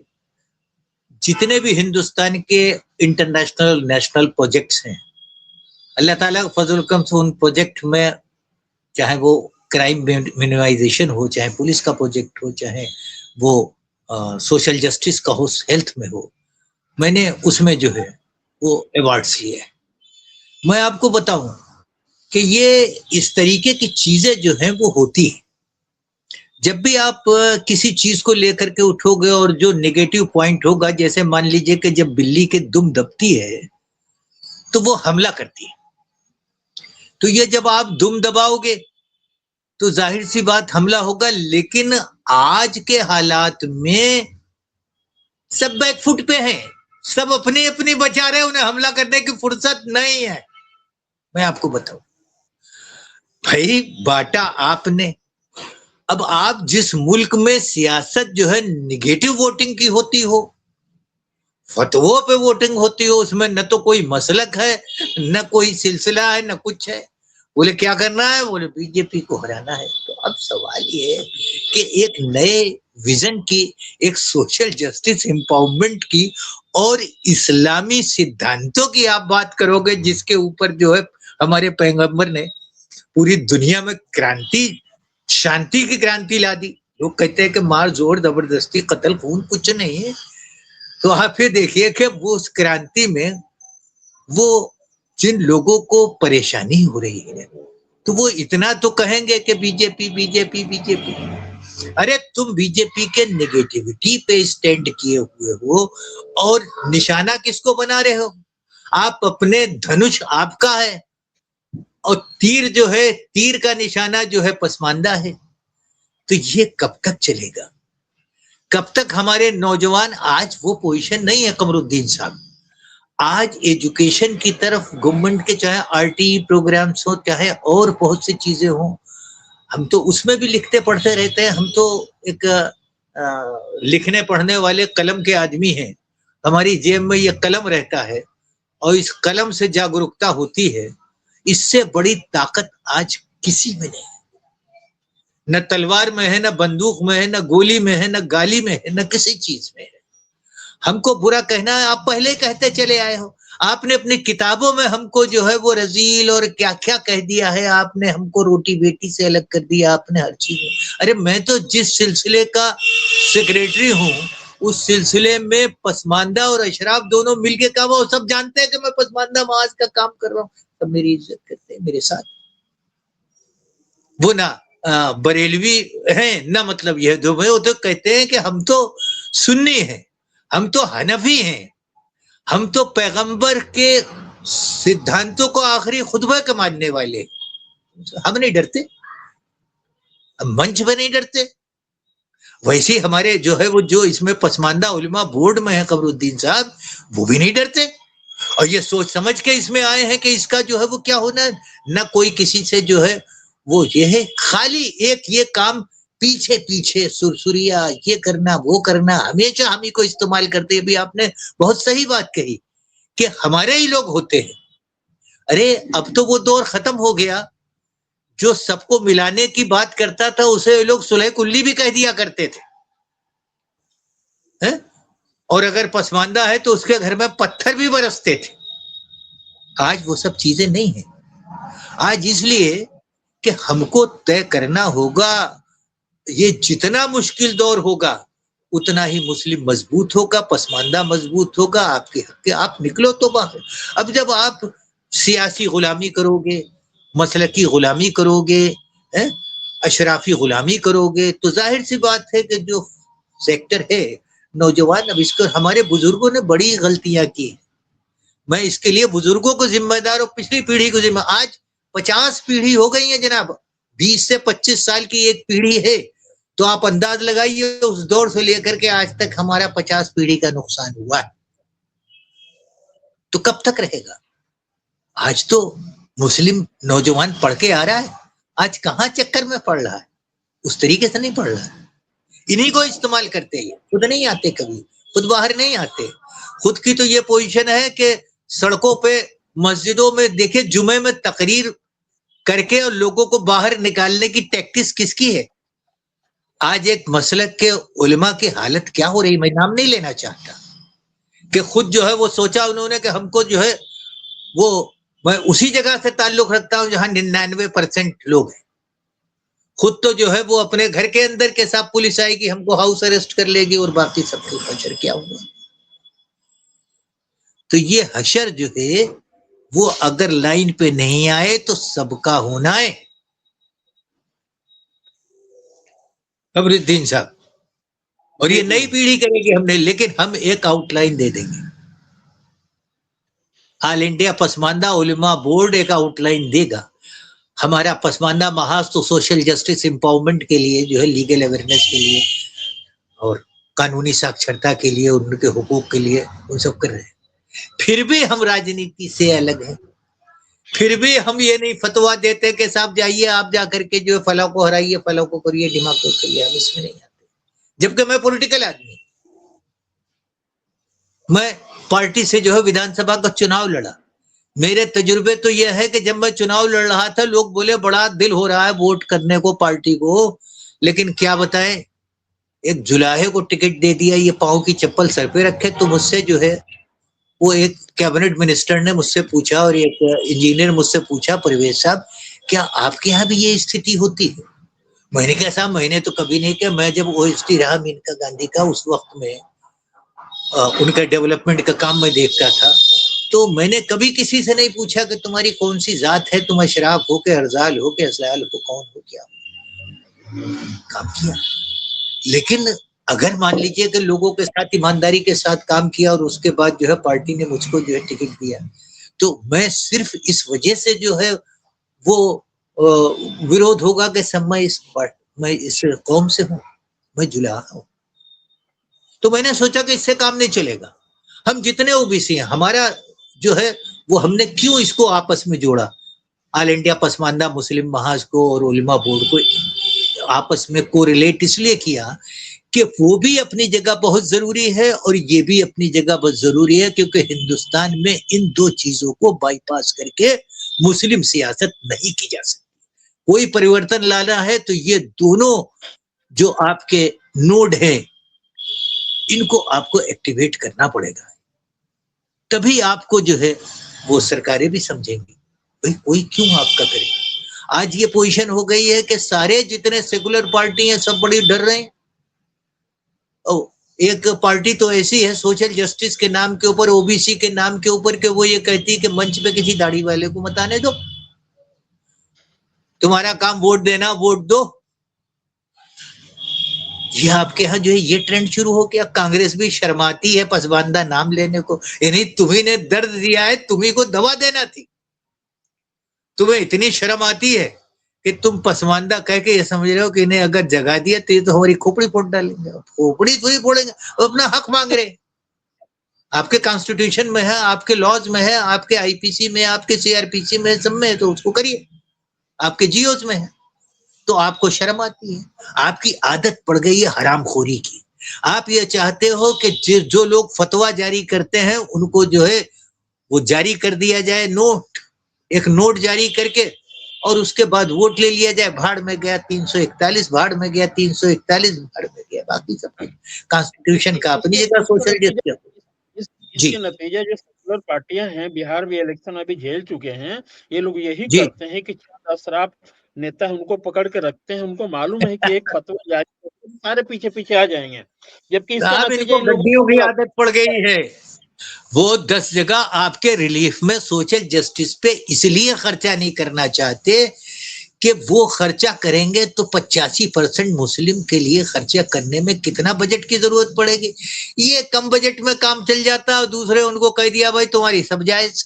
B: जितने भी हिंदुस्तान के इंटरनेशनल नेशनल प्रोजेक्ट्स हैं, अल्लाह ताला का फजल करम से उन प्रोजेक्ट में, चाहे वो क्राइम मिनिमाइजेशन हो, चाहे पुलिस का प्रोजेक्ट हो, चाहे वो सोशल जस्टिस का हो, हेल्थ में हो, मैंने उसमें जो है वो अवार्ड्स लिए हैं। मैं आपको बताऊं कि ये इस तरीके की चीजें जो हैं वो होती हैं। जब भी आप किसी चीज को लेकर के उठोगे और जो नेगेटिव पॉइंट होगा, जैसे मान लीजिए कि जब बिल्ली के दुम दबती है तो वो हमला करती है, तो ये जब आप दुम दबाओगे तो जाहिर सी बात हमला होगा। लेकिन आज के हालात में सब बैकफुट पे हैं, सब अपनी अपनी बचा रहे हैं, उन्हें हमला करने की फुर्सत नहीं है। मैं आपको बताऊं भाई, बांटा आपने। अब आप जिस मुल्क में सियासत जो है निगेटिव वोटिंग की होती हो, फतवों पे वोटिंग होती हो, उसमें न तो कोई मसलक है, न कोई सिलसिला है, न कुछ है। बोले क्या करना है, बोले बीजेपी को हराना है। तो अब सवाल ये है कि एक नए विजन की, एक सोशल जस्टिस एम्पावरमेंट की और इस्लामी सिद्धांतों की आप बात करोगे, जिसके ऊपर जो है हमारे पैगंबर ने पूरी दुनिया में क्रांति, शांति की क्रांति ला दी। लोग कहते हैं कि मार जोर जबरदस्ती कत्ल खून कुछ नहीं है, तो आप ये देखिए कि वो उस क्रांति में वो जिन लोगों को परेशानी हो रही है, तो वो इतना तो कहेंगे कि बीजेपी बीजेपी बीजेपी। अरे तुम बीजेपी के नेगेटिविटी पे स्टैंड किए हुए हो और निशाना किसको बना रहे हो? आप अपने धनुष आपका है और तीर जो है, तीर का निशाना जो है पसमानदा है। तो ये कब तक चलेगा? कब तक हमारे नौजवान, आज वो पोजीशन नहीं है कमरुद्दीन साहब। आज एजुकेशन की तरफ गवर्नमेंट के चाहे आरटीई प्रोग्राम्स हो, चाहे और बहुत सी चीजें हो, हम तो उसमें भी लिखते पढ़ते रहते हैं। हम तो एक लिखने पढ़ने वाले कलम के आदमी हैं। हमारी जेब में ये कलम रहता है और इस कलम से जागरूकता होती है। इससे बड़ी ताकत आज किसी में नहीं, न तलवार में है, न बंदूक में है, न गोली में है, न गाली में है, न किसी चीज में है। हमको बुरा कहना है, आप पहले कहते चले आए हो। आपने अपनी किताबों में हमको जो है वो रजील और क्या क्या कह दिया है। आपने हमको रोटी बेटी से अलग कर दिया, आपने हर चीज में। अरे मैं तो जिस सिलसिले का सेक्रेटरी हूँ, उस सिलसिले में पसमानदा और अशराफ दोनों मिलके काम, वो सब जानते हैं कि मैं पसमानदा महाज का काम कर रहा हूँ, सब मेरी इज्जत करते हैं मेरे साथ। वो ना बरेलवी हैं ना, मतलब यह दो भाई, वो तो कहते हैं कि हम तो सुन्नी हैं, हम तो हनफी हैं, हम तो पैगंबर के सिद्धांतों को आखिरी खुतबा के मानने वाले। हम नहीं डरते, हम मंच पे नहीं डरते। वैसे ही हमारे जो है वो जो इसमें पसमानदा उलमा बोर्ड में है कमरुद्दीन साहब, वो भी नहीं डरते और ये सोच समझ के इसमें आए हैं कि इसका जो है वो क्या होना, ना कोई किसी से जो है वो ये है, खाली एक ये काम पीछे पीछे सुरसुरिया, ये करना वो करना, हमेशा हम ही को इस्तेमाल करते हैं। भी आपने बहुत सही बात कही कि हमारे ही लोग होते हैं। अरे अब तो वो दौर खत्म हो गया, जो सबको मिलाने की बात करता था उसे लोग सुलह कुल्ली भी कह दिया करते थे, हैं? और अगर पसमानदा है तो उसके घर में पत्थर भी बरसते थे। आज वो सब चीजें नहीं है। आज इसलिए कि हमको तय करना होगा, ये जितना मुश्किल दौर होगा उतना ही मुस्लिम मजबूत होगा, पसमानदा मजबूत होगा। आपके हक के आप निकलो तो बाहर। अब जब आप सियासी गुलामी करोगे, मसलकी गुलामी करोगे, अशराफी गुलामी करोगे, तो जाहिर सी बात है कि जो सेक्टर है नौजवान, अब इसको हमारे बुजुर्गों ने बड़ी गलतियां की। मैं इसके लिए बुजुर्गों को जिम्मेदार और पिछली पीढ़ी को जिम्मेदार। आज 50 पीढ़ी हो गई है जनाब, 20 से 25 साल की एक पीढ़ी है, तो आप अंदाज लगाइए उस दौर से लेकर के आज तक हमारा 50 पीढ़ी का नुकसान हुआ है। तो कब तक रहेगा? आज तो मुस्लिम नौजवान पढ़ के आ रहा है, आज कहाँ चक्कर में पढ़ रहा है, उस तरीके से नहीं पढ़ रहा है। इन्हीं को इस्तेमाल करते हैं, खुद नहीं आते, कभी खुद बाहर नहीं आते। खुद की तो ये पोजीशन है कि सड़कों पे मस्जिदों में देखे जुमे में तकरीर करके और लोगों को बाहर निकालने की टैक्टिस किसकी है? आज एक मसलक के उलमा की हालत क्या हो रही, मैं नाम नहीं लेना चाहता, कि खुद जो है वो सोचा उन्होंने कि हमको जो है वो, मैं उसी जगह से ताल्लुक रखता हूं जहां 99% लोग हैं। खुद तो जो है वो अपने घर के अंदर के साथ पुलिस आएगी, हमको हाउस अरेस्ट कर लेगी और बाकी सबके हशर क्या हुआ। तो ये हशर जो है वो अगर लाइन पे नहीं आए तो सबका होना है। कमरुद्दीन साहब, और ये नई पीढ़ी करेगी हमने, लेकिन हम एक आउटलाइन दे देंगे। ऑल इंडिया पसमानदा उलमा बोर्ड एक आउटलाइन देगा। हमारा पसमानदा महाज तो सोशल जस्टिस एम्पावरमेंट के लिए जो है, लीगल अवेयरनेस के लिए और कानूनी साक्षरता के लिए, उनके हुकूक के लिए, उन सब कर रहे हैं। फिर भी हम राजनीति से अलग हैं। फिर भी हम ये नहीं फतवा देते कि साहब जाइए आप जाकर के जो फला को हराइए, फला को करिए, दिमाग को करिए, हम इसमें नहीं आते। जबकि मैं पॉलिटिकल आदमी, मैं पार्टी से जो है विधानसभा का चुनाव लड़ा। मेरे तजुर्बे तो यह है कि जब मैं चुनाव लड़ रहा था लोग बोले बड़ा दिल हो रहा है वोट करने को पार्टी को, लेकिन क्या बताएं, एक जुलाहे को टिकट दे दिया, ये पाँव की चप्पल सर पे रखे तो मुझसे जो है وہ ایک کیبنٹ منسٹر نے مجھ سے پوچھا اور ایک انجینئر مجھ سے پوچھا، پرویز صاحب کیا آپ کے یہاں بھی یہ استھتی ہوتی ہے؟ میں نے کہا صاحب میں نے تو کبھی نہیں کیا، میں جب OSD رہا مینکا گاندھی کا اس وقت میں ان کا ڈیولپمنٹ کا کام میں دیکھتا تھا، تو میں نے کبھی کسی سے نہیں پوچھا کہ تمہاری کون سی ذات ہے، تم اشراف ہو کہ ارذال ہو کہ اسلال ہو، کون ہو، کیا کام کیا۔ لیکن اگر مان لیجئے کہ لوگوں کے ساتھ ایمانداری کے ساتھ کام کیا اور اس کے بعد جو ہے پارٹی نے مجھ کو جو ہے ٹکٹ دیا، تو میں صرف اس وجہ سے جو ہے وہ ورودھ ہوگا کہ سب میں اس قوم سے ہوں، میں جلا ہوں، تو میں نے سوچا کہ اس سے کام نہیں چلے گا۔ ہم جتنے OBC ہیں، ہمارا جو ہے وہ ہم نے کیوں اس کو آپس میں جوڑا، آل انڈیا پسماندہ مسلم محاذ کو اور علماء بورڈ کو آپس میں کوریلیٹ اس لیے کیا کہ وہ بھی اپنی جگہ بہت ضروری ہے اور یہ بھی اپنی جگہ بہت ضروری ہے، کیونکہ ہندوستان میں ان دو چیزوں کو بائی پاس کر کے مسلم سیاست نہیں کی جا سکتی۔ کوئی پریورتن لانا ہے تو یہ دونوں جو آپ کے نوڈ ہیں ان کو آپ کو ایکٹیویٹ کرنا پڑے گا، تبھی آپ کو جو ہے وہ سرکاریں بھی سمجھیں گی بھئی کوئی کیوں آپ کا کرے۔ آج یہ پوزیشن ہو گئی ہے کہ سارے جتنے سیکولر پارٹی ہیں سب بڑی ڈر رہے ہیں۔ ایک پارٹی تو ایسی ہے سوشل جسٹس کے نام کے اوپر، OBC کے نام کے اوپر، کہ وہ یہ کہتی ہے کہ منچ پہ کسی داڑھی والے کو مت آنے دو، تمہارا کام ووٹ دینا، ووٹ دو۔ یہ آپ کے ہاں جو ہے یہ ٹرینڈ شروع ہو گیا۔ کانگریس بھی شرماتی ہے پسماندہ نام لینے کو، یعنی تمہیں نے درد دیا ہے، تمہیں کو دوا دینا تھی، تمہیں اتنی شرم آتی ہے کہ تم پسماندہ کہہ کے یہ سمجھ رہے ہو کہ انہیں اگر جگہ دیا تو یہ تو ہماری کھوپڑی پھوڑ ڈالیں گے۔ کھوپڑی تھوڑی پھوڑیں گے، وہ اپنا حق مانگ رہے ہیں، آپ کے کانسٹیٹیوشن میں ہے، آپ کے لاز میں ہے، آپ کے IPC میں، آپ کے CRPC میں، سب میں ہے، تو اس کو کریے، آپ کے GOs میں ہے، تو آپ کو شرم آتی ہے۔ آپ کی عادت پڑ گئی ہے حرام خوری کی۔ آپ یہ چاہتے ہو کہ جو لوگ فتویٰ جاری کرتے ہیں ان کو جو ہے وہ جاری کر دیا جائے، نوٹ، ایک نوٹ جاری کر کے، اور اس کے بعد ووٹ لے لیا جائے، بھاڑ میں گیا 341، بھاڑ میں گیا 341، بھاڑ میں گیا، باقی سب کانسٹیٹیوشن کا اپنی جگہ سوشل جسٹس۔
A: اس کے نتیجے جو سیکولر پارٹیاں ہیں بہار میں الیکشن ابھی جھیل چکے ہیں، یہ لوگ یہی
B: جی
A: کرتے ہیں کہ چند اشراف نیتا ان کو پکڑ کے رکھتے ہیں، ان کو معلوم ہے کہ ایک فتویٰ جاری کرتے ہیں سارے پیچھے پیچھے آ جائیں گے، جبکہ اس کا
B: صاحب ان
A: نتیجہ
B: کو
A: ان لوگوں
B: گڈیوں کی
A: کو
B: عادت پڑ گئی ہے۔ وہ 10 جگہ آپ کے ریلیف میں سوشل جسٹس پہ اس لیے خرچہ نہیں کرنا چاہتے کہ وہ خرچہ کریں گے تو 85% مسلم کے لیے خرچہ کرنے میں کتنا بجٹ کی ضرورت پڑے گی۔ یہ کم بجٹ میں کام چل جاتا اور دوسرے ان کو کہہ دیا بھائی تمہاری سب جائز،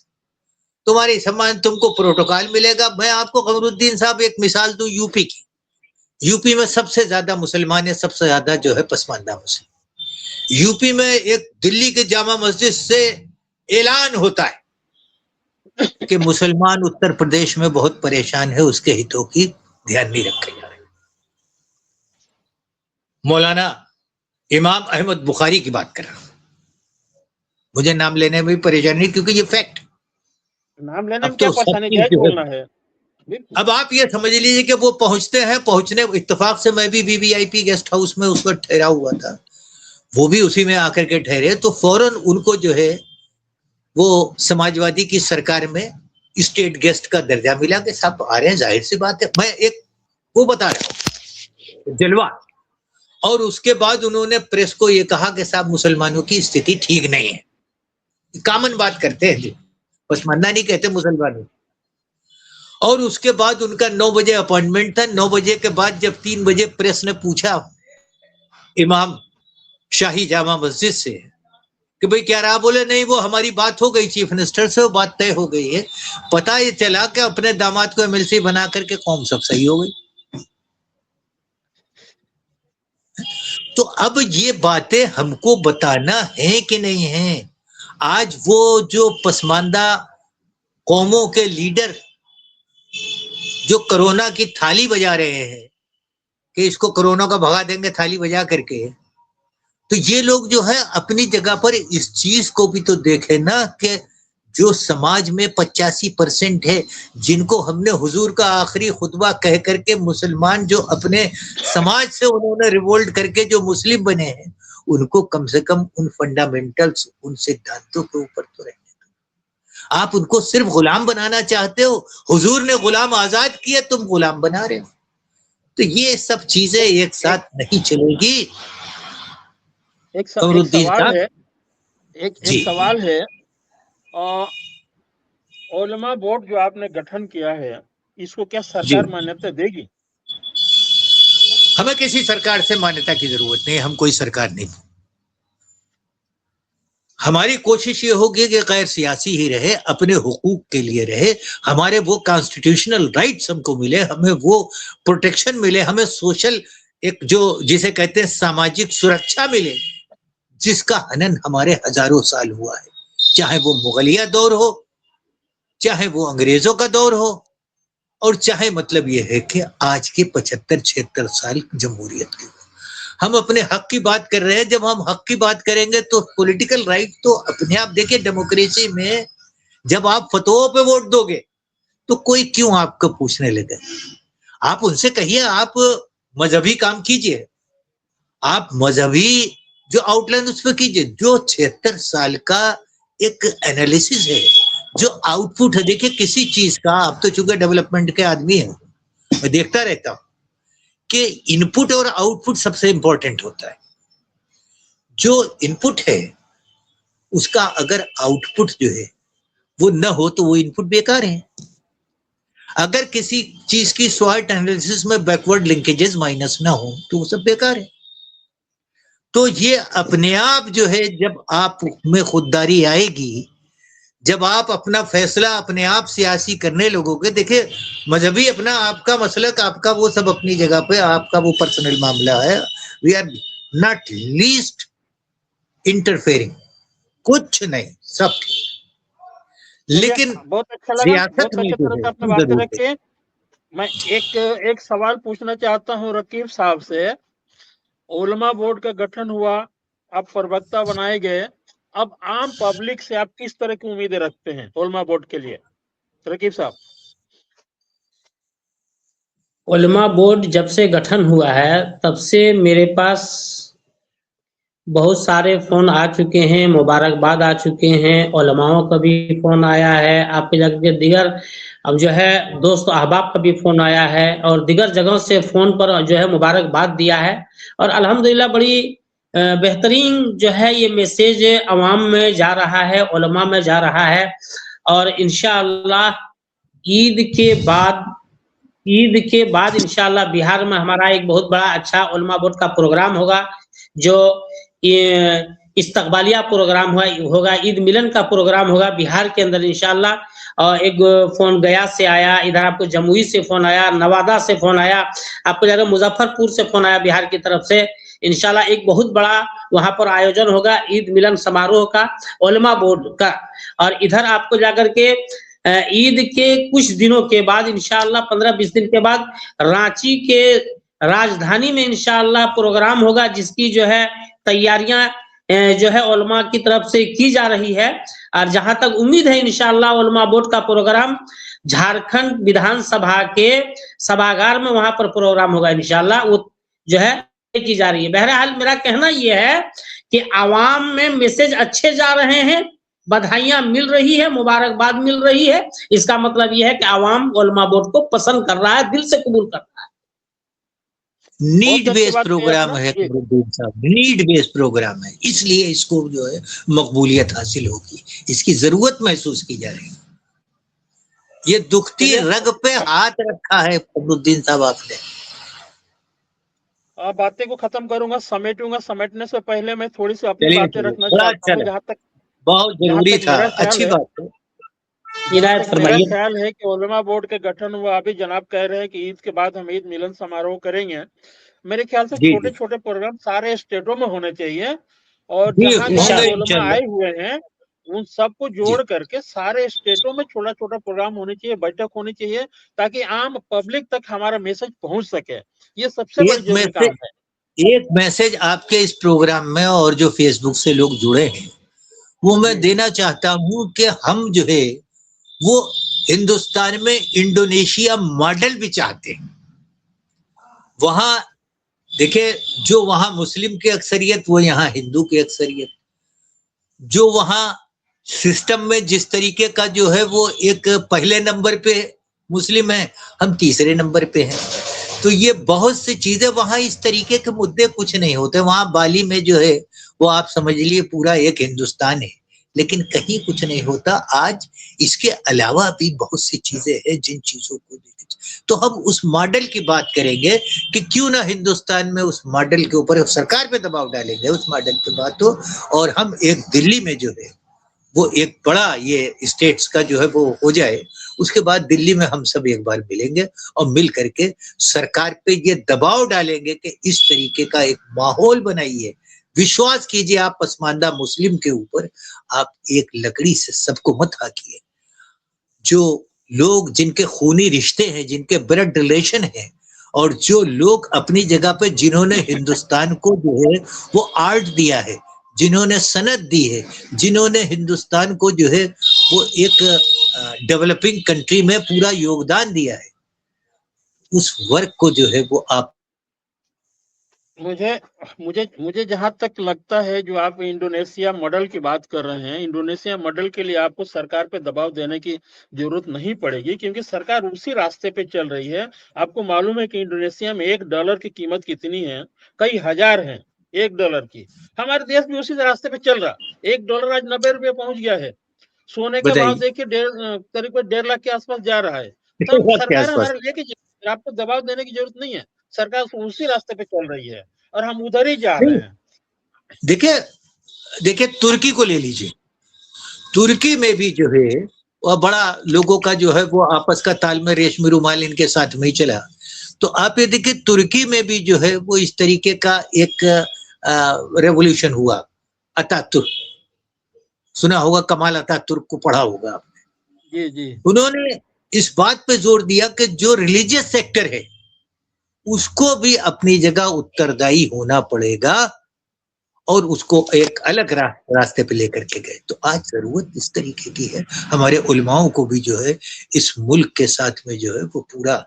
B: تمہاری سامان، تم کو پروٹوکال ملے گا۔ میں آپ کو قمر الدین صاحب ایک مثال دوں UP کی۔ UP میں سب سے زیادہ مسلمان ہیں، سب سے زیادہ جو ہے پسماندہ مسلم۔ UP میں ایک دلی کے جامع مسجد سے اعلان ہوتا ہے کہ مسلمان اتر پردیش میں بہت پریشان ہے، اس کے ہتوں کی دھیان نہیں رکھے جا رہے۔ مولانا امام احمد بخاری کی بات کر رہا ہوں، مجھے نام لینے میں بھی پریشانی کیونکہ یہ فیکٹ۔
A: نام لینے میں
B: اب
A: کیا
B: تو سب
A: پریشانی،
B: چیز
A: جائز
B: جو
A: بولنا ہے۔
B: اب آپ یہ سمجھ لیجیے کہ وہ پہنچتے ہیں، پہنچنے اتفاق سے میں بھی VIP گیسٹ ہاؤس میں اس وقت ٹھہرا ہوا تھا، وہ بھی اسی میں آ کر کے ٹھہرے، تو فوراً ان کو جو ہے وہ سماجوادی کی سرکار میں اسٹیٹ گیسٹ کا درجہ ملا کہ صاحب آ رہے ہیں، ظاہر سی بات ہے۔ میں ایک وہ بتا رہا ہوں جلوہ، اور اس کے بعد انہوں نے پریس کو یہ کہا کہ صاحب مسلمانوں کی استھتی ٹھیک نہیں ہے، کامن بات کرتے ہیں جی، پسماندہ نہیں کہتے مسلمانوں۔ اور اس کے بعد ان کا 9 بجے اپوائنٹمنٹ تھا، 9 بجے کے بعد جب 3 بجے پریس نے پوچھا امام شاہی جامع مسجد سے کہ بھئی کیا رہا، بولے نہیں وہ ہماری بات ہو گئی چیف منسٹر سے، وہ بات طے ہو گئی ہے۔ پتہ یہ چلا کہ اپنے داماد کو MLC بنا کر کے قوم سب صحیح ہو گئی۔ تو اب یہ باتیں ہم کو بتانا ہے کہ نہیں ہیں۔ آج وہ جو پسماندہ قوموں کے لیڈر جو کرونا کی تھالی بجا رہے ہیں کہ اس کو کرونا کا بھگا دیں گے تھالی بجا کر کے، تو یہ لوگ جو ہے اپنی جگہ پر اس چیز کو بھی تو دیکھیں نا کہ جو سماج میں 85% ہے، جن کو ہم نے حضور کا آخری خطبہ کہہ کر کے مسلمان جو اپنے سماج سے انہوں نے ریوولٹ کر کے جو مسلم بنے ہیں، ان کو کم سے کم ان فنڈامنٹلز ان سدھانتوں کے اوپر تو رہنے دو. آپ ان کو صرف غلام بنانا چاہتے ہو. حضور نے غلام آزاد کیا, تم غلام بنا رہے ہو. تو یہ سب چیزیں ایک ساتھ نہیں چلے گی.
A: ایک
B: قمر الدین
A: سوال
B: صاحب
A: ہے, ایک سوال ہے, علماء بورڈ جو آپ نے گٹھن کیا ہے اس کو کیا سرکار مانیتا دے گی؟
B: ہمیں کسی سرکار سے مانیتا کی ضرورت نہیں, ہم کوئی سرکار نہیں. ہماری کوشش یہ ہوگی کہ غیر سیاسی ہی رہے, اپنے حقوق کے لیے رہے, ہمارے وہ کانسٹیٹیوشنل رائٹس ہم کو ملے, ہمیں وہ پروٹیکشن ملے, ہمیں سوشل ایک جو جسے کہتے ہیں سماجک سرکشا ملے, جس کا ہنن ہمارے ہزاروں سال ہوا ہے, چاہے وہ مغلیہ دور ہو, چاہے وہ انگریزوں کا دور ہو, اور چاہے مطلب یہ ہے کہ آج کے 75-76 سال جمہوریت کے. ہم اپنے حق کی بات کر رہے ہیں. جب ہم حق کی بات کریں گے تو پولیٹیکل رائٹ تو اپنے آپ دیکھیں, ڈیموکریسی میں جب آپ فتووں پہ ووٹ دو گے تو کوئی کیوں آپ کو پوچھنے لگے. آپ ان سے کہیے آپ مذہبی کام کیجئے, آپ مذہبی جو آؤٹ لائن اس پہ کیجئے. جو 76 سال کا ایک انالیسس ہے, جو آؤٹ پٹ ہے, دیکھیں کسی چیز کا, آپ تو چونکہ ڈیولپمنٹ کے آدمی ہیں, میں دیکھتا رہتا ہوں کہ ان پٹ اور آؤٹ پٹ سب سے امپورٹنٹ ہوتا ہے. جو ان پٹ ہے اس کا اگر آؤٹ پٹ جو ہے وہ نہ ہو تو وہ ان پٹ بیکار ہے. اگر کسی چیز کی سوائٹ انالیسس میں بیکورڈ لنکیجز مائنس نہ ہو تو وہ سب بیکار ہے. تو یہ اپنے آپ جو ہے, جب آپ میں خودداری آئے گی, جب آپ اپنا فیصلہ اپنے آپ سیاسی کرنے لوگوں کے, دیکھیں مذہبی اپنا آپ کا مسلک, آپ کا وہ سب اپنی جگہ پہ, آپ کا وہ پرسنل معاملہ ہے. We are not least interfering, کچھ نہیں, سب ٹھیک. لیکن
A: بہت اچھا لگا,
B: سیاست
A: بہت
B: میں
A: اچھے
B: جو
A: طرح
B: ہے
A: سے آپ نے
B: وہ
A: باتیں
B: ضرور ہے.
A: رکھی. میں ایک سوال پوچھنا چاہتا ہوں رقیب صاحب سے. علماء بورڈ کا گٹھن ہوا, آپ پروکتا بنائے گئے, اب عام پبلک سے آپ کس طرح کی امیدیں رکھتے ہیں علماء بورڈ کے لیے؟ رقیب صاحب.
C: علماء بورڈ جب سے گٹھن ہوا ہے تب سے میرے پاس بہت سارے فون آ چکے ہیں, مبارکباد آ چکے ہیں, علماؤں کا بھی فون آیا ہے, آپ کے دیگر اب جو ہے دوست احباب کا بھی فون آیا ہے, اور دیگر جگہوں سے فون پر جو ہے مبارکباد دیا ہے. اور الحمدللہ بڑی بہترین جو ہے یہ میسیج عوام میں جا رہا ہے, علماء میں جا رہا ہے. اور انشاءاللہ عید کے بعد انشاءاللہ بہار میں ہمارا ایک بہت بڑا اچھا علماء بورڈ کا پروگرام ہوگا, جو استقبالیہ پروگرام ہوگا, عید ملن کا پروگرام ہوگا بہار کے اندر انشاءاللہ. اور ایک فون گیا سے آیا, ادھر آپ کو جموئی سے فون آیا, نوادہ سے فون آیا, آپ کو جگہ مظفر پور سے فون آیا بہار کی طرف سے. انشاءاللہ ایک بہت بڑا وہاں پر آیوجن ہوگا عید ملن سماروہ کا علماء بورڈ کا. اور ادھر آپ کو جا کر کے عید کے کچھ دنوں کے بعد انشاءاللہ 15-20 دن کے بعد رانچی کے راجدھانی میں انشاءاللہ پروگرام ہوگا, جس کی جو ہے تیاریاں جو ہے علماء کی طرف سے کی جا رہی ہے. اور جہاں تک امید ہے انشاءاللہ علماء بورڈ کا پروگرام جھارکھنڈ विधान سبھا کے سبھاگار میں وہاں پر پروگرام ہوگا انشاءاللہ, وہ جو ہے کی جا رہی ہے. بہرحال میرا کہنا یہ ہے کہ عوام میں میسج اچھے جا رہے ہیں, بدھائیاں مل رہی ہے, مبارکباد مل رہی ہے. اس کا مطلب یہ ہے کہ عوام علماء بورڈ کو پسند کر رہا ہے, دل سے قبول کر رہا ہے.
B: نیڈ بیس پروگرام ہے
A: جی.
B: نیڈ بیس پروگرام ہے, اس لیے اس کو جو ہے مقبولیت حاصل ہوگی, اس کی ضرورت محسوس کی جا رہی ہے. یہ دکھتی رگ پہ ہاتھ رکھا ہے قمر الدین صاحب آپ نے.
A: باتیں کو ختم کروں گا, سمیٹوں گا. سمیٹنے سے پہلے میں تھوڑی سی اپنی باتیں رکھنا چاہتا ہوں. جہاں تک
B: بہت ضروری تھا, اچھی بات ہے.
A: میرا خیال ہے کہ علماء بورڈ کے گٹھن ہوا, ابھی جناب کہہ رہے ہیں کہ عید کے بعد ہم عید ملن سماروہ کریں گے. میرے خیال سے چھوٹے چھوٹے پروگرام سارے اسٹیٹوں میں ہونے چاہیے, اور جہاں جہاں علماء آئے ہوئے ہیں ان سب کو جوڑ کر کے سارے اسٹیٹوں میں چھوٹا چھوٹا پروگرام ہونے چاہیے, بیٹھک ہونی چاہیے, تاکہ عام پبلک تک ہمارا میسج پہنچ سکے. یہ سب سے بڑی ضروری کام ہے.
B: ایک میسج آپ کے اس پروگرام میں اور جو فیس بک سے لوگ جڑے ہیں وہ میں دینا چاہتا ہوں کہ ہم جو ہے وہ ہندوستان میں انڈونیشیا ماڈل بھی چاہتے ہیں. وہاں देखिए, जो वहां मुस्लिम की अक्सरियत वो यहाँ हिंदू की अक्सरियत, जो वहां सिस्टम में जिस तरीके का जो है वो एक पहले नंबर पे मुस्लिम है, हम तीसरे नंबर पे हैं। तो ये बहुत सी चीजें वहां इस तरीके के मुद्दे कुछ नहीं होते। वहां बाली में जो है वो आप समझ लिए पूरा एक हिंदुस्तान है, लेकिन कहीं कुछ नहीं होता। आज इसके अलावा भी बहुत सी चीजें हैं जिन चीजों को तो हम उस मॉडल की बात करेंगे कि क्यों ना हिंदुस्तान में उस मॉडल के ऊपर सरकार पे दबाव डालेंगे, उस मॉडल पे बात हो, और हम एक दिल्ली में जो है वो एक बड़ा ये स्टेट्स का जो है वो हो जाए। उसके बाद दिल्ली में हम सब एक बार मिलेंगे और मिल करके सरकार पे ये दबाव डालेंगे कि इस तरीके का एक माहौल बनाइए। विश्वास कीजिए आप पसमानदा मुस्लिम के ऊपर, आप एक लकड़ी से सबको मत हाकिए। जो लोग जिनके खूनी रिश्ते हैं, जिनके ब्लड रिलेशन है, और जो लोग अपनी जगह पे जिन्होंने हिंदुस्तान को जो है वो आर्ट दिया है, जिन्होंने सनत दी है, जिन्होंने हिंदुस्तान को जो है वो एक डेवलपिंग कंट्री में पूरा योगदान दिया है, उस वर्क को जो है वो आप
A: मुझे मुझे मुझे जहां तक लगता है, जो आप इंडोनेशिया मॉडल की बात कर रहे हैं, इंडोनेशिया मॉडल के लिए आपको सरकार पे दबाव देने की जरूरत नहीं पड़ेगी, क्योंकि सरकार उसी रास्ते पे चल रही है। आपको मालूम है कि इंडोनेशिया में $1 की कीमत कितनी है, कई हजार है $1 की। हमारे देश भी उसी रास्ते पे चल रहा। $1 आज $90 पहुंच गया है। सोने का भाव
B: बताइए
A: देखिए करीब 1.5 लाख के आसपास जा रहा है। तो हम
B: के
A: सरकार
B: आसपास।
A: हमारे लेके आपको दबाव देने की जरूरत नहीं है। सरकार उसी रास्ते पे चल रही है और हम उधर ही जा रहे हैं।
B: देखिए तुर्की को ले लीजिए। तुर्की में भी जो है वह बड़ा लोगों का जो है वो आपस का तालमेल रेशमी रुमाल इनके साथ में ही चला। तो आप ये देखिए तुर्की में भी जो है वो इस तरीके का एक रेवोल्यूशन हुआ। अतातुर्क, सुना होगा, कमाल अतातुर्क को पढ़ा होगा आपने।
A: जी जी।
B: उन्होंने इस बात पे जोर दिया कि जो रिलीजियस सेक्टर है उसको भी अपनी जगह उत्तरदायी होना पड़ेगा, और उसको एक अलग रास्ते पे लेकर के गए। तो आज जरूरत इस तरीके की है, हमारे उलमाओं को भी जो है इस मुल्क के साथ में जो है वो पूरा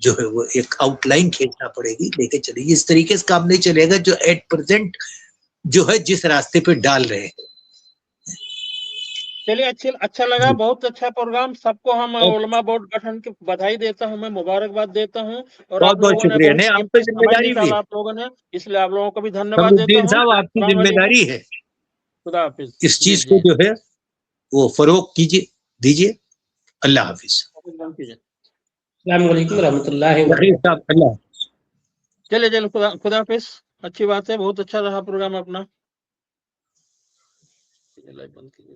B: जो है वो एक आउटलाइन खींचना पड़ेगी, लेके चलिए। इस तरीके से काम नहीं चलेगा जो एट प्रेजेंट जो है जिस रास्ते पे डाल रहे हैं।
A: चलिए, अच्छा लगा, बहुत अच्छा प्रोग्राम। सबको हम उलमा बोर्ड गठन की बधाई देता हूं, मैं मुबारकबाद देता हूं। और
B: बहुत
A: आप
B: बहुत
A: लोगों ने
B: शुक्रिया।
A: बहुत
B: नहीं, आप पे
A: कीमती समय
B: जिम्मेदारी भी
A: निकाला
B: है
A: आप लोगों ने, इसलिए आप लोगों को भी धन्यवाद देता
B: कमरुद्दीन
A: हूँ।
B: साहब, आपकी
A: अस्सलाम वालेकुम,
B: जिम्मेदारी है
A: खुदा हाफिज।
B: इस
A: जी
B: चीज को
A: जी।
B: जो है वो फरोग कीजिए, दीजिए। अल्लाह हाफिज।
C: अस्सलाम वालेकुम रहमतुल्लाहि व
B: जहीर साहब, अल्लाह।
A: चलिए, खुदा हाफिज। अच्छी बात है, बहुत अच्छा रहा प्रोग्राम अपना। बंद कीजिए।